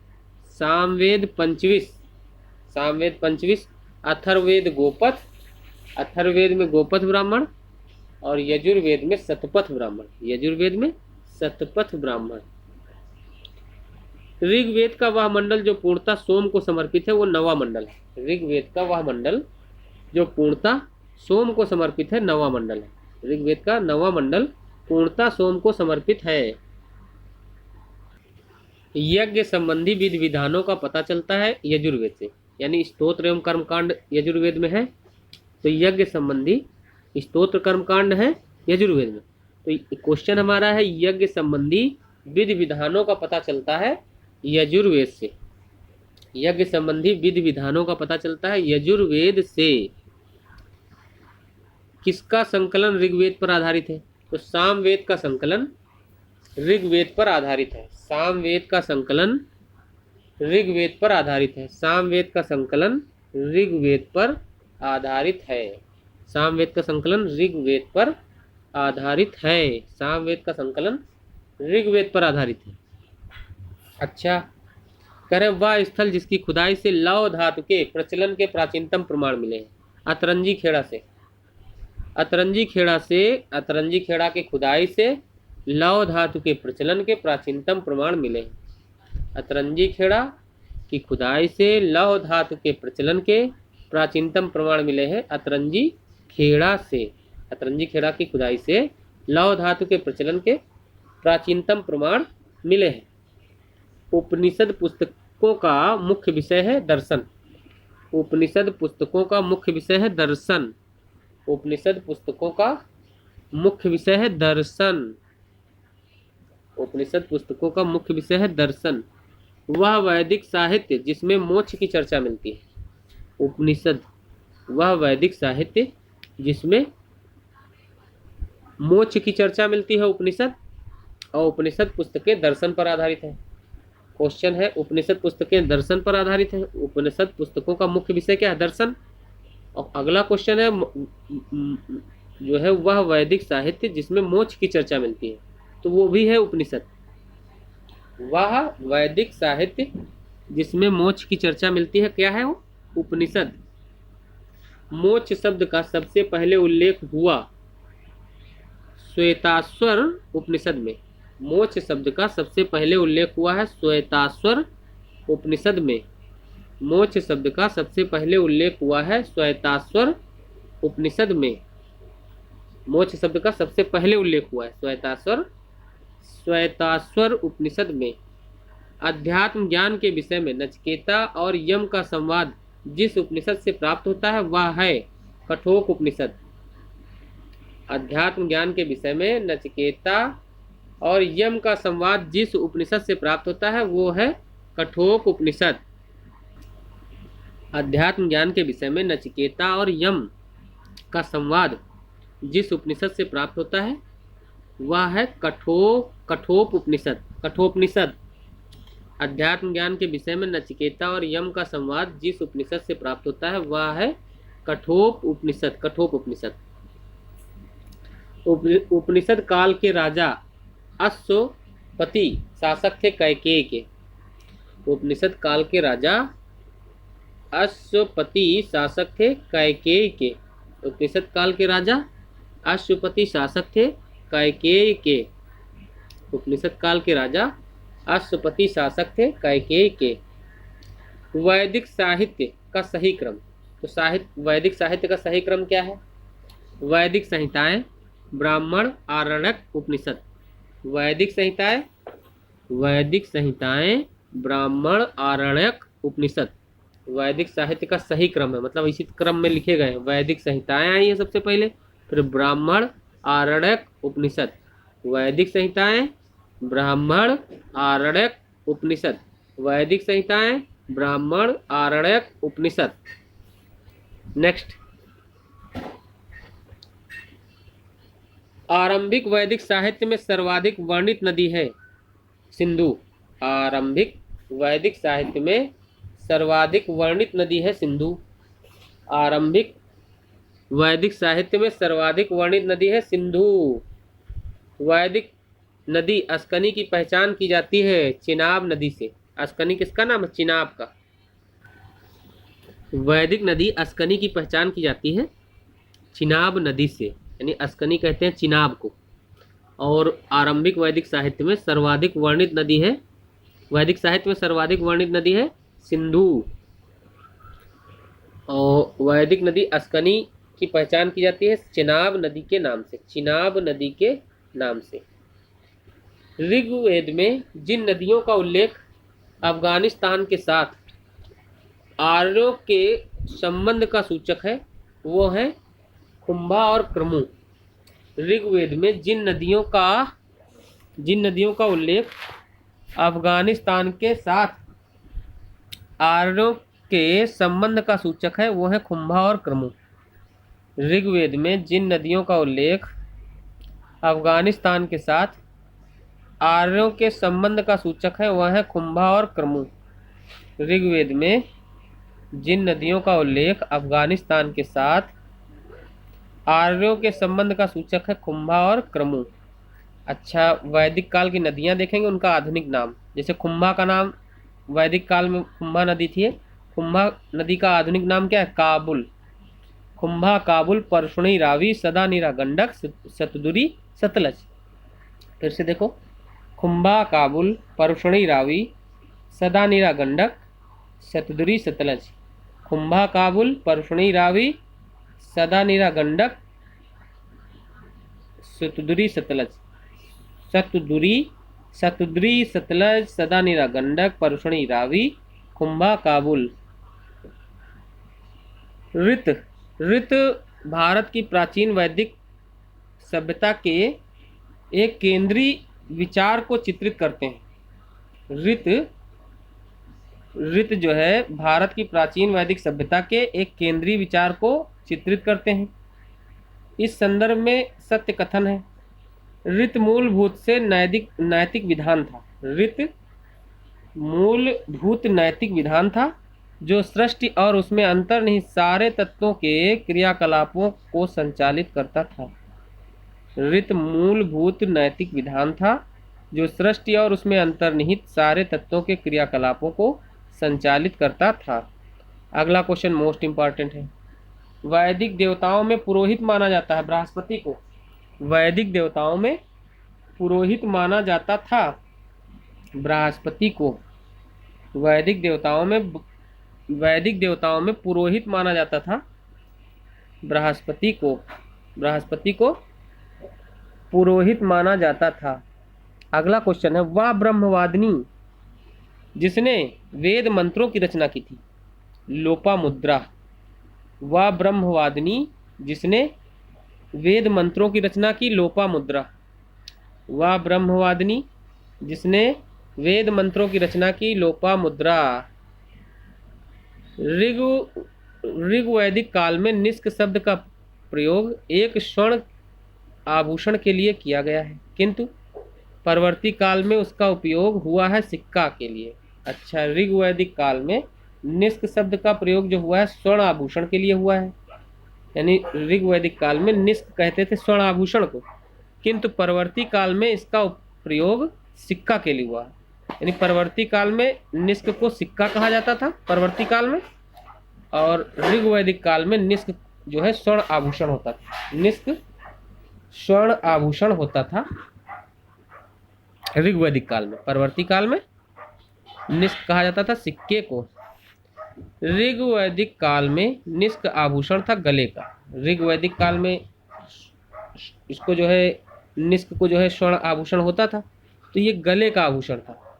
सामवेद पंचवीस, सामवेद पंचवीस। अथर्ववेद गोपथ, अथर्ववेद में गोपथ ब्राह्मण और यजुर्वेद में शतपथ ब्राह्मण, यजुर्वेद में शतपथ ब्राह्मण। ऋग्वेद का वह मंडल जो पूर्णतः सोम को समर्पित है वो नवा मंडल है। ऋग्वेद का वह मंडल जो पूर्णतः सोम को समर्पित है नवा मंडल है। ऋग्वेद का नवा मंडल पूर्णतः सोम को समर्पित है। यज्ञ संबंधी विधि विधानों का पता चलता है यजुर्वेद से, यानी स्तोत्र एवं कर्मकांड यजुर्वेद में है, तो यज्ञ संबंधी स्तोत्र कर्मकांड है यजुर्वेद में। तो क्वेश्चन हमारा है यज्ञ संबंधी विधि विधानों का पता चलता है यजुर्वेद से। यज्ञ संबंधी विधि विधानों का पता चलता है यजुर्वेद से। किसका संकलन ऋग्वेद पर आधारित है? तो सामवेद का संकलन ऋग्वेद पर आधारित है। सामवेद का संकलन ऋग्वेद पर आधारित है। सामवेद का संकलन ऋग्वेद पर आधारित है। सामवेद का संकलन ऋग्वेद पर आधारित है। सामवेद का संकलन ऋग्वेद पर आधारित है। अच्छा, कह रहे वह स्थल जिसकी खुदाई से लौह धातु के प्रचलन के प्राचीनतम प्रमाण मिले हैं। अतरंजी खेड़ा से, अतरंजी खेड़ा से, अतरंजी खेड़ा की खुदाई से लौह धातु के प्रचलन के प्राचीनतम प्रमाण मिले हैं। अतरंजी खेड़ा की खुदाई से लौह धातु के प्रचलन के प्राचीनतम प्रमाण मिले हैं। अतरंजी खेड़ा से, अतरंजी खेड़ा की खुदाई से लौह धातु के प्रचलन के प्राचीनतम प्रमाण मिले हैं। उपनिषद पुस्तकों का मुख्य विषय है दर्शन। उपनिषद पुस्तकों का मुख्य विषय है दर्शन। उपनिषद पुस्तकों का मुख्य विषय है दर्शन। उपनिषद पुस्तकों का मुख्य विषय है दर्शन। वह वैदिक साहित्य जिसमें मोक्ष की चर्चा मिलती है। उपनिषद वह वैदिक साहित्य जिसमें मोक्ष की चर्चा मिलती है उपनिषद, और उपनिषद पुस्तकें दर्शन पर आधारित है। क्वेश्चन है उपनिषद पुस्तकें दर्शन पर आधारित है। उपनिषद पुस्तकों का मुख्य विषय क्या है? दर्शन। और अगला क्वेश्चन है जो है वह वैदिक साहित्य जिसमें मोक्ष की चर्चा मिलती है, तो वो भी है उपनिषद। वह वैदिक साहित्य जिसमें मोक्ष की चर्चा मिलती है, क्या है वो? उपनिषद। मोक्ष शब्द का सबसे पहले उल्लेख हुआ श्वेताश्वर उपनिषद में। मोक्ष शब्द का सबसे पहले उल्लेख हुआ है श्वेताश्वर उपनिषद में। मोक्ष शब्द का सबसे पहले उल्लेख हुआ है श्वेताश्वर उपनिषद में। मोक्ष शब्द का सबसे पहले उल्लेख हुआ है श्वेताश्वर उपनिषद में। अध्यात्म ज्ञान के विषय में नचिकेता और यम का संवाद जिस उपनिषद से प्राप्त होता है वह है कठोक उपनिषद। अध्यात्म ज्ञान के विषय में नचिकेता और यम का संवाद जिस उपनिषद से प्राप्त होता है वो है कठोक उपनिषद। अध्यात्म ज्ञान के विषय में नचिकेता और यम का संवाद जिस उपनिषद से प्राप्त होता है वह है कठोप उपनिषद। कठोपनिषद। अध्यात्म ज्ञान के विषय में नचिकेता और यम का संवाद जिस उपनिषद से प्राप्त होता है वह है कठोप उपनिषद। कठोप उपनिषद। उपनिषद काल के राजा अश्वपति शासक थे कैकेयी के। उपनिषद काल के राजा अश्वपति शासक थे कैकेयी के। उपनिषद काल के राजा अश्वपति शासक थे कैकेयी के। उपनिषद काल के राजा अश्वपति शासक थे कैकेयी के। वैदिक साहित्य का सही क्रम। तो वैदिक साहित्य का सही क्रम क्या है? वैदिक संहिताएं, ब्राह्मण, आरण्यक, उपनिषद। वैदिक संहिताएं, वैदिक संहिताएं, ब्राह्मण, आरण्यक, उपनिषद। वैदिक साहित्य का सही क्रम है, मतलब इसी क्रम में लिखे गए। वैदिक संहिताएं आई है सबसे पहले, फिर ब्राह्मण, आरण्यक, उपनिषद। वैदिक संहिताएं, ब्राह्मण, आरण्यक, उपनिषद। वैदिक संहिताएं, ब्राह्मण, आरण्यक, उपनिषद। नेक्स्ट, आरंभिक वैदिक साहित्य में सर्वाधिक वर्णित नदी है सिंधु। आरंभिक वैदिक साहित्य में सर्वाधिक वर्णित नदी है सिंधु। आरंभिक वैदिक साहित्य में सर्वाधिक वर्णित नदी है सिंधु। वैदिक नदी अस्कनी की पहचान की जाती है चिनाब नदी से। अस्कनी किसका नाम है? चिनाब का। वैदिक नदी अस्कनी की पहचान की जाती है चिनाब नदी से, यानी अस्कनी कहते हैं चिनाब को। और आरंभिक वैदिक साहित्य में सर्वाधिक वर्णित नदी है, वैदिक साहित्य में सर्वाधिक वर्णित नदी है सिंधु। और वैदिक नदी अस्कनी की पहचान की जाती है चिनाब नदी के नाम से, चिनाब नदी के नाम से। ऋग्वेद में जिन नदियों का उल्लेख अफगानिस्तान के साथ आर्यों के संबंध का सूचक है वो है खुंबा और क्रमु। ऋग्वेद में जिन नदियों का उल्लेख अफगानिस्तान के साथ आर्यों के संबंध का सूचक है वो है खुंबा और क्रमु। ऋग्वेद में जिन नदियों का उल्लेख अफगानिस्तान के साथ आर्यों के संबंध का सूचक है वह है खुंबा और क्रमु। ऋग्वेद में जिन नदियों का उल्लेख अफगानिस्तान के साथ आर्यों के संबंध का सूचक है खुंबा और क्रमु। अच्छा, वैदिक काल की नदियां देखेंगे, उनका आधुनिक नाम। जैसे खुंबा का नाम वैदिक काल में खुंबा नदी थी। खुंबा नदी का आधुनिक नाम क्या है? काबुल। खुंबा, काबुल, परशुणी, रावी, सदा नीरा, गंडक, सतदुरी, सतलज। फिर से देखो, खुंबा, काबुल, परशुणी, रावी, सदा नीरा, गंडक, सतदुरी, सतलज। खुंबा, काबुल, परशुणी, रावी, सदा नीरा, गंडक, सतदुरी, सतलज। सतदुरी, सतलज, सदा नीरा, गंडक, परशुणी, रावी, खुंबा, काबुल। ऋत भारत की प्राचीन वैदिक सभ्यता के एक केंद्रीय विचार को चित्रित करते हैं। ऋत जो है भारत की प्राचीन वैदिक सभ्यता के एक केंद्रीय विचार को चित्रित करते हैं। इस संदर्भ में सत्य कथन है। ऋत मूलभूत से नैतिक विधान था। ऋत मूलभूत नैतिक विधान था जो सृष्टि और उसमें अंतर्निहित सारे तत्वों के क्रियाकलापों को संचालित करता था। ऋत मूलभूत नैतिक विधान था जो सृष्टि और उसमें अंतर्निहित सारे तत्वों के क्रियाकलापों को संचालित करता था। अगला क्वेश्चन मोस्ट इंपॉर्टेंट है। वैदिक देवताओं में पुरोहित माना जाता है बृहस्पति को। वैदिक देवताओं में पुरोहित माना जाता था बृहस्पति को। वैदिक देवताओं में पुरोहित माना जाता था बृहस्पति को। बृहस्पति को पुरोहित माना जाता था। अगला क्वेश्चन है, वह ब्रह्मवादिनी जिसने वेद मंत्रों की रचना की थी। लोपामुद्रा। वह ब्रह्मवादिनी जिसने वेद मंत्रों की रचना की। लोपामुद्रा। वह ब्रह्मवादिनी जिसने वेद मंत्रों की रचना की। लोपामुद्रा। ऋग्वैदिक काल में निष्क शब्द का प्रयोग एक स्वर्ण आभूषण के लिए किया गया है, किंतु परवर्ती काल में उसका उपयोग हुआ है सिक्का के लिए। अच्छा, ऋग्वैदिक काल में निष्क शब्द का प्रयोग जो हुआ है स्वर्ण आभूषण के लिए हुआ है, यानी ऋग्वैदिक काल में निष्क कहते थे स्वर्ण आभूषण को, किंतु परवर्ती काल में इसका प्रयोग सिक्का के लिए हुआ है। यानी परवर्ती काल में निष्क को सिक्का कहा जाता था परवर्ती काल में, और ऋग्वैदिक काल में निष्क जो है स्वर्ण आभूषण होता था। निष्क स्वर्ण आभूषण होता था ऋग्वैदिक काल में। परवर्ती काल में निष्क कहा जाता था सिक्के को। ऋग्वैदिक काल में निष्क आभूषण था गले का। ऋग्वैदिक काल में इसको जो है निष्क को जो है स्वर्ण आभूषण होता था, तो ये गले का आभूषण था।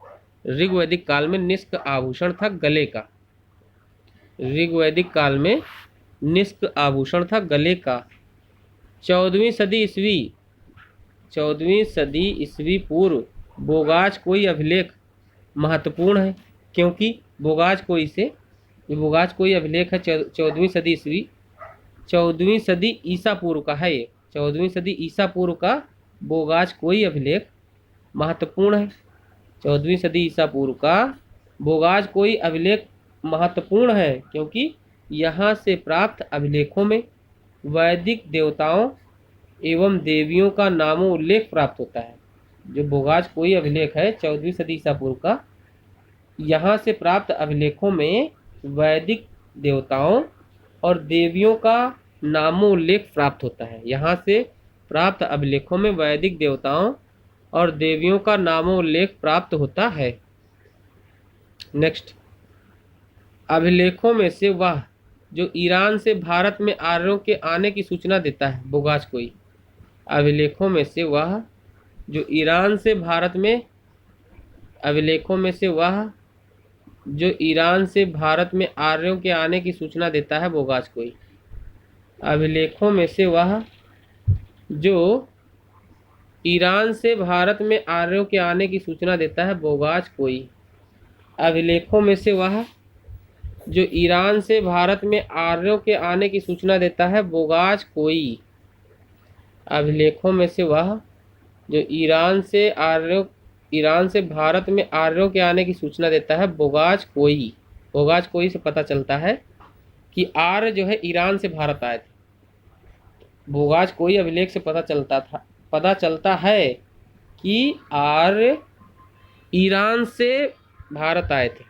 ऋग्वैदिक काल में निष्क आभूषण था गले का। ऋग्वैदिक काल में निष्क आभूषण था गले का। 14वीं सदी ईस्वी पूर्व बोगाज कोई अभिलेख महत्वपूर्ण है, क्योंकि बोगाज कोई अभिलेख है 14वीं सदी ईसा पूर्व का है। ये 14वीं सदी ईसा पूर्व का बोगाज कोई अभिलेख महत्वपूर्ण है। 14वीं सदी ईसा पूर्व का बोगाज कोई अभिलेख महत्वपूर्ण है, क्योंकि यहाँ से प्राप्त अभिलेखों में वैदिक देवताओं एवं देवियों का नामों उल्लेख प्राप्त होता है। जो बोगाज कोई अभिलेख है 14वीं सदी ईसा पूर्व का, यहाँ से प्राप्त अभिलेखों में वैदिक देवताओं और देवियों का नामों उल्लेख प्राप्त होता है। यहाँ से प्राप्त अभिलेखों में वैदिक देवताओं और देवियों का नामों उल्लेख प्राप्त होता है। नेक्स्ट, अभिलेखों में से वह जो ईरान से भारत में आर्यों के आने की सूचना देता है। बोगाज कोई अभिलेखों में से वह जो ईरान से भारत में आर्यों के आने की सूचना देता है। बोगाज कोई अभिलेखों में से वह जो ईरान से भारत में आर्यों के आने की सूचना देता है। बोगाज कोई अभिलेखों में से वह जो ईरान से भारत में आर्यों के आने की सूचना देता है। बोगाज कोई अभिलेखों में से वह जो ईरान से भारत में आर्यों के आने की सूचना देता है। बोगाज कोई से पता चलता है कि आर्य जो है ईरान से भारत आए थे। बोगाज कोई अभिलेख से पता चलता है कि आर्य ईरान से भारत आए थे।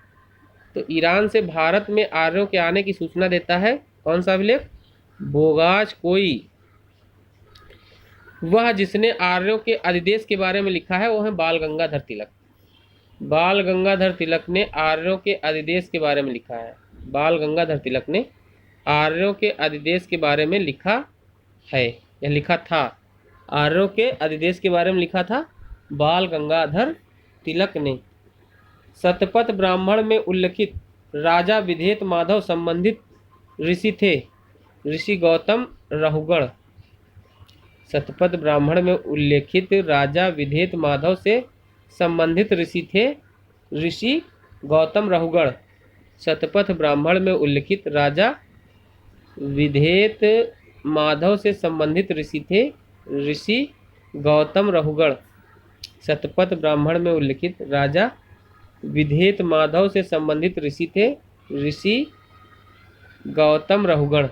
तो ईरान से भारत में आर्यों के आने की सूचना देता है कौन सा अभिलेख? बोगाज कोई। वह जिसने आर्यों के अधिदेश के बारे में लिखा है वो है बाल गंगाधर तिलक। बाल गंगाधर तिलक ने आर्यों के अधिदेश के बारे में लिखा है। बाल गंगाधर तिलक ने आर्यों के अधिदेश के बारे में लिखा है या लिखा था। आर्यों के अधिदेश के बारे में लिखा था बाल गंगाधर तिलक ने। शतपथ ब्राह्मण में उल्लिखित राजा विधेत माधव संबंधित ऋषि थे। ऋषि गौतम रहुगढ़। शतपथ ब्राह्मण में उल्लेखित राजा विधेत माधव से संबंधित ऋषि थे ऋषि गौतम रहुगढ़। शतपथ ब्राह्मण में उल्लेखित राजा विधेत माधव से संबंधित ऋषि थे ऋषि गौतम रहुगढ़। शतपथ ब्राह्मण में उल्लेखित राजा विधेत माधव से संबंधित ऋषि थे ऋषि गौतम रहुगढ़।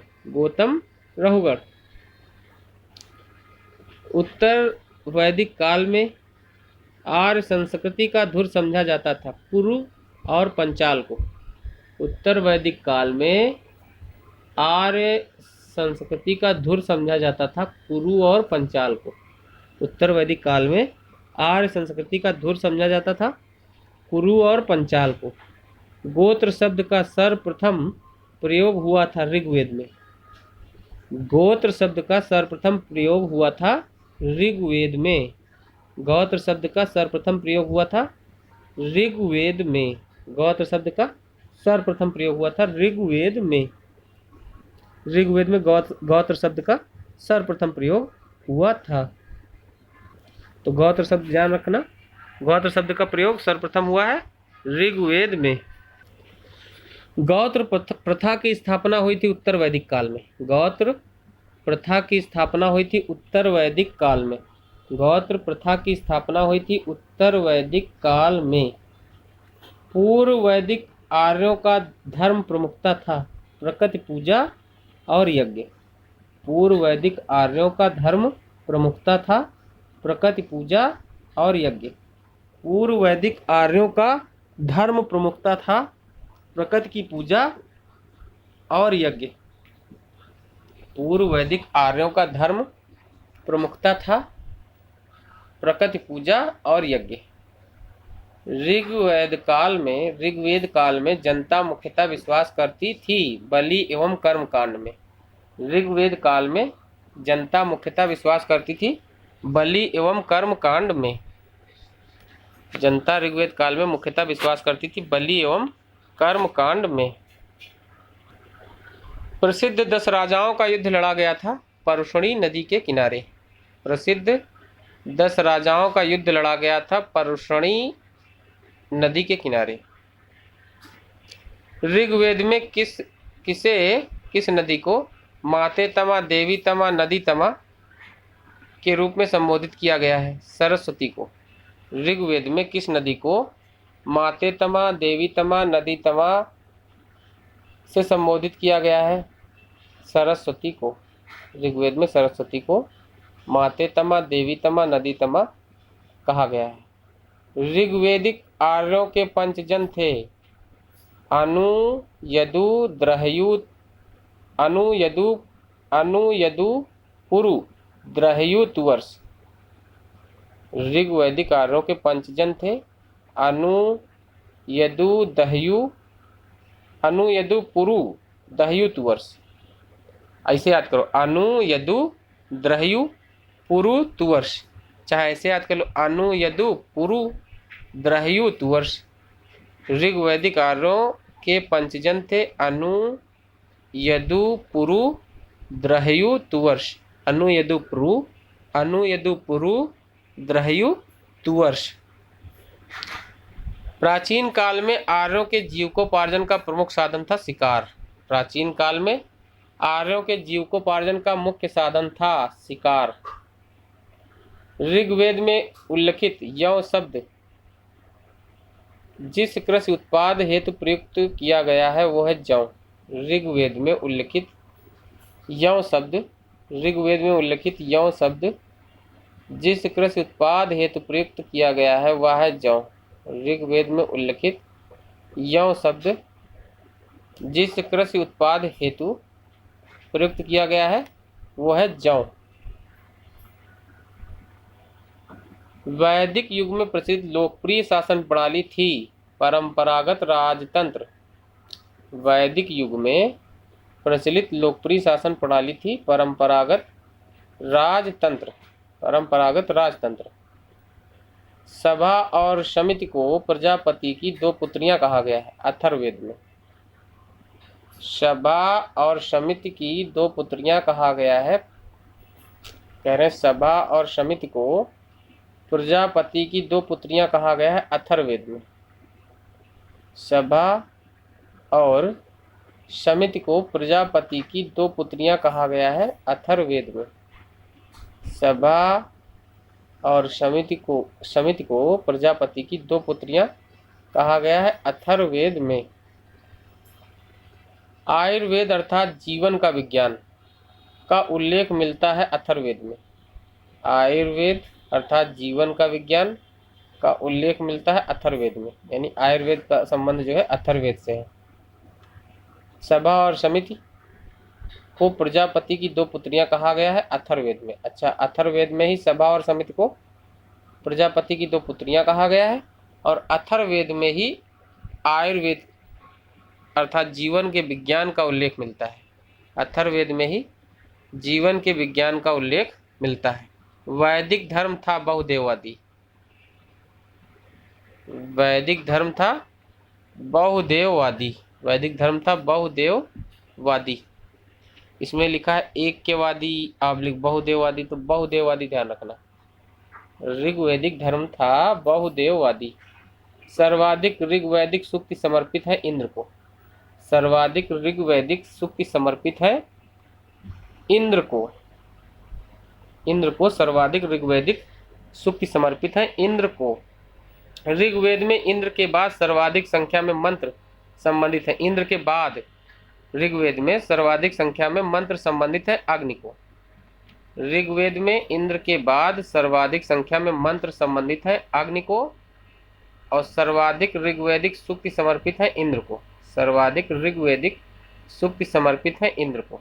उत्तर वैदिक काल में आर्य संस्कृति का धुर समझा जाता था कुरु और पंचाल को। उत्तर वैदिक काल में आर्य संस्कृति का धुर समझा जाता था कुरु और पंचाल को। उत्तर वैदिक काल में आर्य संस्कृति का धुर समझा जाता था कुरु और पंचाल को। गोत्र शब्द का सर्वप्रथम प्रयोग हुआ था ऋग्वेद में। गोत्र शब्द का सर्वप्रथम प्रयोग हुआ था ऋग्वेद में। गोत्र शब्द का सर्वप्रथम प्रयोग हुआ था ऋग्वेद में। गोत्र शब्द का सर्वप्रथम प्रयोग हुआ था ऋग्वेद में। ऋग्वेद में गोत्र शब्द का सर्वप्रथम प्रयोग हुआ था। तो गोत्र शब्द ध्यान रखना, गोत्र शब्द का प्रयोग सर्वप्रथम हुआ है ऋग्वेद में। गोत्र प्रथा की स्थापना हुई थी उत्तर वैदिक काल में। गोत्र प्रथा की स्थापना हुई थी उत्तर वैदिक काल में। गोत्र प्रथा की स्थापना हुई थी उत्तर वैदिक काल में। पूर्व वैदिक आर्यों का धर्म प्रमुखता था प्रकृति पूजा और यज्ञ। पूर्व वैदिक आर्यों का धर्म प्रमुखता था प्रकृति पूजा और यज्ञ। पूर्व वैदिक आर्यों का धर्म प्रमुखता था प्रकृति की पूजा और यज्ञ। पूर्व वैदिक आर्यों का धर्म प्रमुखता था प्रकृति पूजा और यज्ञ। ऋग्वेद काल में जनता मुख्यतः विश्वास करती थी बलि एवं कर्म कांड में। ऋग्वेद काल में जनता मुख्यतः विश्वास करती थी बलि एवं कर्म कांड में। जनता ऋग्वेद काल में मुख्यतः विश्वास करती थी बलि एवं कर्म कांड में। प्रसिद्ध 10 राजाओं का युद्ध लड़ा गया था परुषणी नदी के किनारे। प्रसिद्ध 10 राजाओं का युद्ध लड़ा गया था परुषणी नदी के किनारे। ऋग्वेद में किस नदी को माते तमा, देवी तमा, नदी तमा के रूप में संबोधित किया गया है? सरस्वती को। ऋग्वेद में किस नदी को माते तमा, देवी तमा, नदी तमा से संबोधित किया गया है? सरस्वती को। ऋग्वेद में सरस्वती को माते तमा, देवी तमा, नदी तमा कहा गया है। ऋग्वेदिक आर्यों के पंचजन थे अनु, यदु, द्रहयु, पुरु, द्रहयु, तुवर्ष। ऋग्वैदिक आर्यों के पंचजन थे अनु, यदु, पुरु, दहयु, तुवर्ष। ऐसे याद करो, अनु, यदु, द्रहयु, पुरु, तुवर्ष। चाहे ऐसे याद कर लो, अनु, यदु, पुरु, द्रहयु, तुवर्ष। ऋग्वैदिक आर्यों के पंचजन थे अनु, यदु, पुरु, द्रहयु, तुवर्ष। अनु, यदु, पुरु, द्रहयु, तुवर्ष। प्राचीन काल में आर्यों के जीविकोपार्जन का प्रमुख साधन था शिकार। प्राचीन काल में आर्यों के जीविकोपार्जन का मुख्य साधन था शिकार। ऋग्वेद में उल्लिखित यौ शब्द जिस कृषि उत्पाद हेतु प्रयुक्त किया गया है वो है जौ। ऋग्वेद में उल्लिखित यौ शब्द जिस कृषि उत्पाद हेतु प्रयुक्त किया गया है वह है जौ। ऋग्वेद में उल्लिखित यौ शब्द जिस कृषि उत्पाद हेतु प्रयुक्त किया गया है वो है जौ। वैदिक युग में प्रसिद्ध लोकप्रिय शासन प्रणाली थी परंपरागत राजतंत्र। वैदिक युग में प्रचलित लोकप्रिय शासन प्रणाली थी परंपरागत राजतंत्र। सभा और समिति को प्रजापति की 2 पुत्रियां कहा गया है अथर्ववेद में। सभा और समिति की 2 पुत्रियां कहा गया है। कह रहे हैं सभा और समिति को प्रजापति की 2 पुत्रियां कहा गया है अथर्ववेद में। सभा और समिति को प्रजापति की 2 पुत्रियां कहा गया है अथर्ववेद में। सभा और समिति को प्रजापति की 2 पुत्रियां कहा गया है अथर्ववेद में। आयुर्वेद अर्थात जीवन का विज्ञान का उल्लेख मिलता है अथर्ववेद में। आयुर्वेद अर्थात जीवन का विज्ञान का उल्लेख मिलता है अथर्ववेद में, यानी आयुर्वेद का संबंध जो है अथर्ववेद से है। सभा और समिति को प्रजापति की 2 पुत्रियां कहा गया है अथर्ववेद में। अच्छा, अथर्ववेद में ही सभा और समिति को प्रजापति की 2 पुत्रियां कहा गया है और अथर्ववेद में ही आयुर्वेद अर्थात जीवन के विज्ञान का उल्लेख मिलता है। अथर्ववेद में ही जीवन के विज्ञान का उल्लेख मिलता है। वैदिक धर्म था बहुदेववादी। वैदिक धर्म था बहुदेववादी। इसमें लिखा है एकवादी आबलिक बहुदेववादी, तो बहुदेववादी ध्यान रखना। ऋग्वैदिक धर्म था बहुदेववादी। सर्वाधिक ऋग्वैदिक सूक्ति समर्पित है इंद्र को। सर्वाधिक ऋग्वैदिक सूक्ति समर्पित है इंद्र को। सर्वाधिक ऋग्वैदिक सूक्ति समर्पित है इंद्र को। ऋग्वेद में इंद्र के बाद सर्वाधिक संख्या में मंत्र संबंधित है। इंद्र के बाद ऋग्वेद में सर्वाधिक संख्या में मंत्र संबंधित है अग्नि को। ऋग्वेद में इंद्र के बाद सर्वाधिक संख्या में मंत्र संबंधित है अग्नि को और सर्वाधिक ऋग्वैदिक सूक्ति समर्पित है इंद्र को। सर्वाधिक ऋग्वैदिक सूक्ति समर्पित है इंद्र को।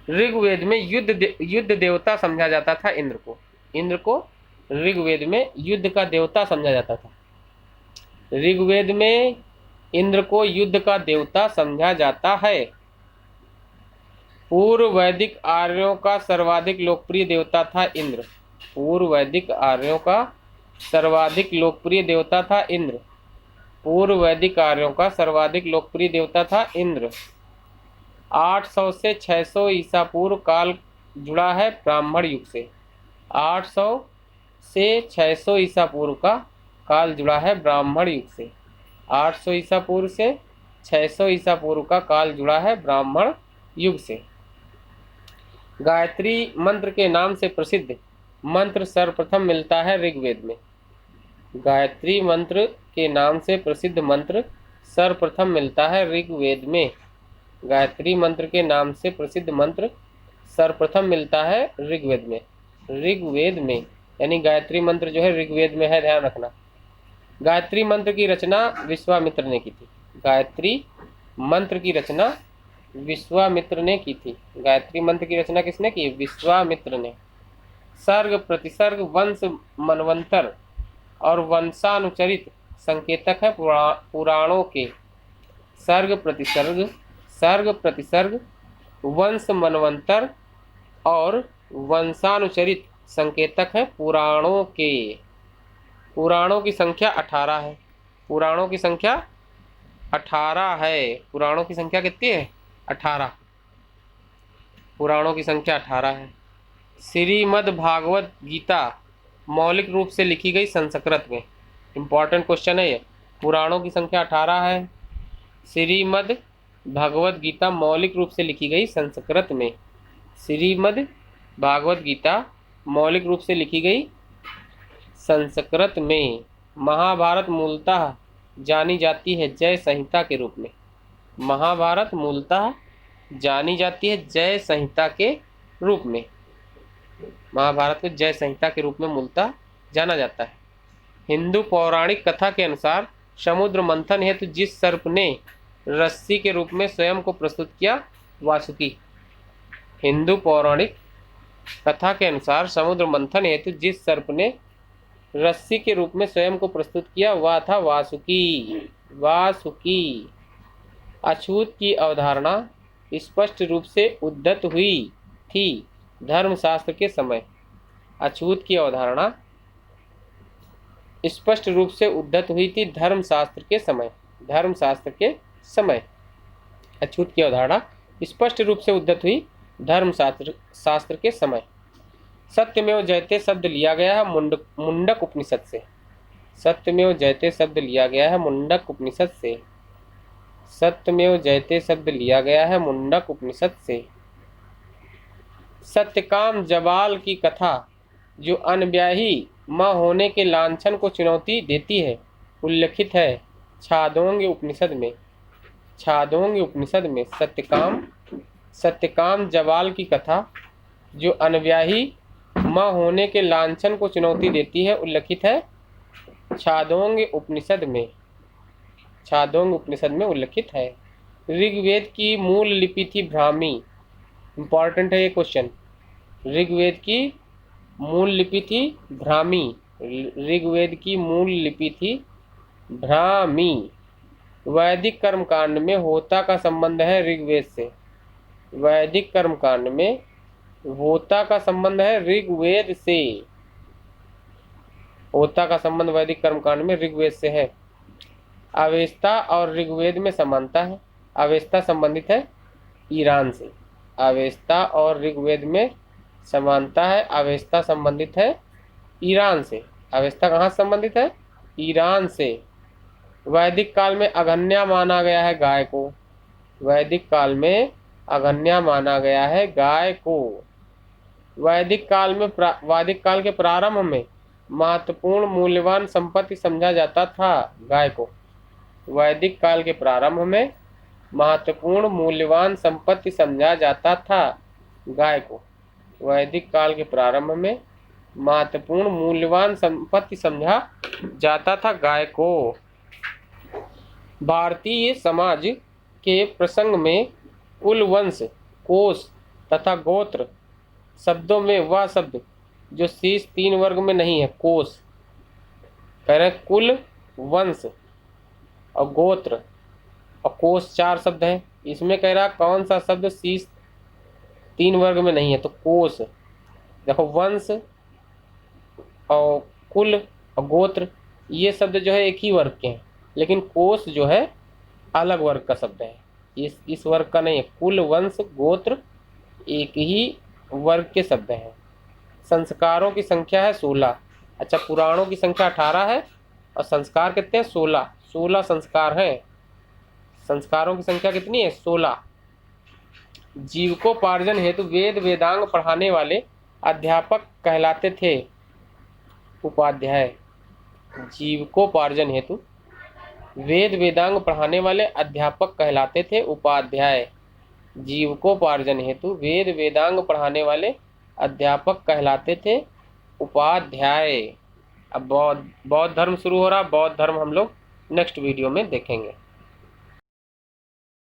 ऋग्वेद में युद्ध देवता समझा जाता था इंद्र को। इंद्र को ऋग्वेद में युद्ध का देवता समझा जाता था। ऋग्वेद में इंद्र को युद्ध का देवता समझा जाता है। पूर्व वैदिक आर्यों का सर्वाधिक लोकप्रिय देवता था इंद्र। पूर्व वैदिक आर्यों का सर्वाधिक लोकप्रिय देवता था इंद्र। पूर्व वैदिक आर्यों का सर्वाधिक लोकप्रिय देवता था इंद्र। 800 से 600 ईसा पूर्व काल जुड़ा है ब्राह्मण युग से। 800 से 600 ईसा पूर्व का काल जुड़ा है ब्राह्मण युग से। 800 ईसा पूर्व से 600 ईसा पूर्व का काल जुड़ा है ब्राह्मण युग से। गायत्री मंत्र के नाम से प्रसिद्ध मंत्र सर्वप्रथम मिलता है ऋग्वेद में। गायत्री मंत्र के नाम से प्रसिद्ध मंत्र सर्वप्रथम मिलता है ऋग्वेद में। गायत्री मंत्र के नाम से प्रसिद्ध मंत्र सर्वप्रथम मिलता है ऋग्वेद में। ऋग्वेद में यानी गायत्री मंत्र जो है ऋग्वेद में है, ध्यान रखना। गायत्री मंत्र की रचना विश्वामित्र ने की थी। गायत्री मंत्र की रचना विश्वामित्र ने की थी। गायत्री मंत्र की रचना किसने की? विश्वामित्र ने। सर्ग प्रतिसर्ग वंश मनवंतर और वंशानुचरित संकेतक है पुराणों के। सर्ग प्रतिसर्ग वंश मनवंतर और वंशानुचरित संकेतक है पुराणों के। पुराणों की संख्या 18 है। पुराणों की संख्या 18 है। पुराणों की संख्या कितनी है? 18। पुराणों की संख्या 18 है। श्रीमद् भागवत गीता मौलिक रूप से लिखी गई संस्कृत में। इंपॉर्टेंट क्वेश्चन है ये। पुराणों की संख्या 18 है। श्रीमद् भागवत गीता मौलिक रूप से लिखी गई संस्कृत में। श्रीमद् भागवत गीता मौलिक रूप से लिखी गई संस्कृत में। महाभारत मूलतः जानी जाती है जय संहिता के रूप में। महाभारत मूलतः जानी जाती है जय संहिता के रूप में। महाभारत को जय संहिता के रूप में मूलतः जाना जाता है। हिंदू पौराणिक कथा के अनुसार समुद्र मंथन हेतु जिस सर्प ने रस्सी के रूप में स्वयं को प्रस्तुत किया, वासुकी। हिंदू पौराणिक कथा के अनुसार समुद्र मंथन हेतु जिस सर्प ने रस्सी के रूप में स्वयं को प्रस्तुत किया वह था वासुकी। वासुकी। अछूत की अवधारणा स्पष्ट रूप से उद्धत हुई थी धर्मशास्त्र के समय। अछूत की अवधारणा स्पष्ट रूप से उद्धत हुई थी धर्मशास्त्र के समय। धर्मशास्त्र के समय अछूत की अवधारणा स्पष्ट रूप से उद्धत हुई धर्मशास्त्र के समय। सत्यमेव जयते शब्द लिया गया है मुंडक उपनिषद से। सत्यमेव जयते शब्द लिया गया है मुंडक उपनिषद से। सत्यमेव जयते शब्द लिया गया है मुंडक उपनिषद से। सत्यकाम जबाल की कथा जो अनब्याही मां होने के लांछन को चुनौती देती है उल्लिखित है छांदोग्य उपनिषद में। छांदोग्य उपनिषद में सत्यकाम जबाल की कथा जो अनब्याही मां होने के लांछन को चुनौती देती है उल्लिखित है छांदोग्य उपनिषद में। छांदोग्य उपनिषद में उल्लिखित है। ऋग्वेद की मूल लिपि थी ब्राह्मी। इंपॉर्टेंट है ये क्वेश्चन। ऋग्वेद की मूल लिपि थी ब्राह्मी। ऋग्वेद की मूल लिपि थी ब्राह्मी। वैदिक कर्मकांड में होता का संबंध है ऋग्वेद से। वैदिक कर्मकांड में होता का संबंध है ऋग्वेद से। होता का संबंध वैदिक कर्मकांड में ऋग्वेद से है। अवेस्ता और ऋग्वेद में समानता है। अवेस्ता संबंधित है ईरान से। अवेस्ता और ऋग्वेद में समानता है। अवेस्ता संबंधित है ईरान से। अवेस्ता कहाँ संबंधित है? ईरान से। वैदिक काल में अगन्या माना गया है गाय को। वैदिक काल में अगन्या माना गया है गाय को। वैदिक काल के प्रारंभ में महत्वपूर्ण मूल्यवान संपत्ति समझा जाता था गाय को। वैदिक काल के प्रारंभ में महत्वपूर्ण मूल्यवान संपत्ति समझा जाता था गाय को। वैदिक काल के प्रारंभ में महत्वपूर्ण मूल्यवान संपत्ति समझा जाता था गाय को। भारतीय समाज के प्रसंग में कुल, वंश, कोश तथा गोत्र शब्दों में वह शब्द जो शीर्ष 3 वर्ग में नहीं है, कोश कह रहे हैं। कुल, वंश और गोत्र और कोश 4 शब्द हैं। इसमें कह रहा कौन सा शब्द शीर्ष 3 वर्ग में नहीं है, तो कोश। देखो वंश और कुल और गोत्र ये शब्द जो है एक ही वर्ग के हैं, लेकिन कोश जो है अलग वर्ग का शब्द है। इस वर्ग का नहीं है। कुल, वंश, गोत्र एक ही वर्ग के शब्द हैं। संस्कारों की संख्या है 16। अच्छा, पुराणों की संख्या 18 है और संस्कार कितने हैं? 16। 16 संस्कार हैं। संस्कारों की संख्या कितनी है? 16। जीविकोपार्जन हेतु वेद वेदांग पढ़ाने वाले अध्यापक कहलाते थे उपाध्याय। जीविकोपार्जन हेतु वेद वेदांग पढ़ाने वाले अध्यापक कहलाते थे उपाध्याय। जीविकोपार्जन हेतु वेद वेदांग पढ़ाने वाले अध्यापक कहलाते थे उपाध्याय। अब बौद्ध धर्म शुरू हो रहा। बौद्ध धर्म हम लोग नेक्स्ट वीडियो में देखेंगे।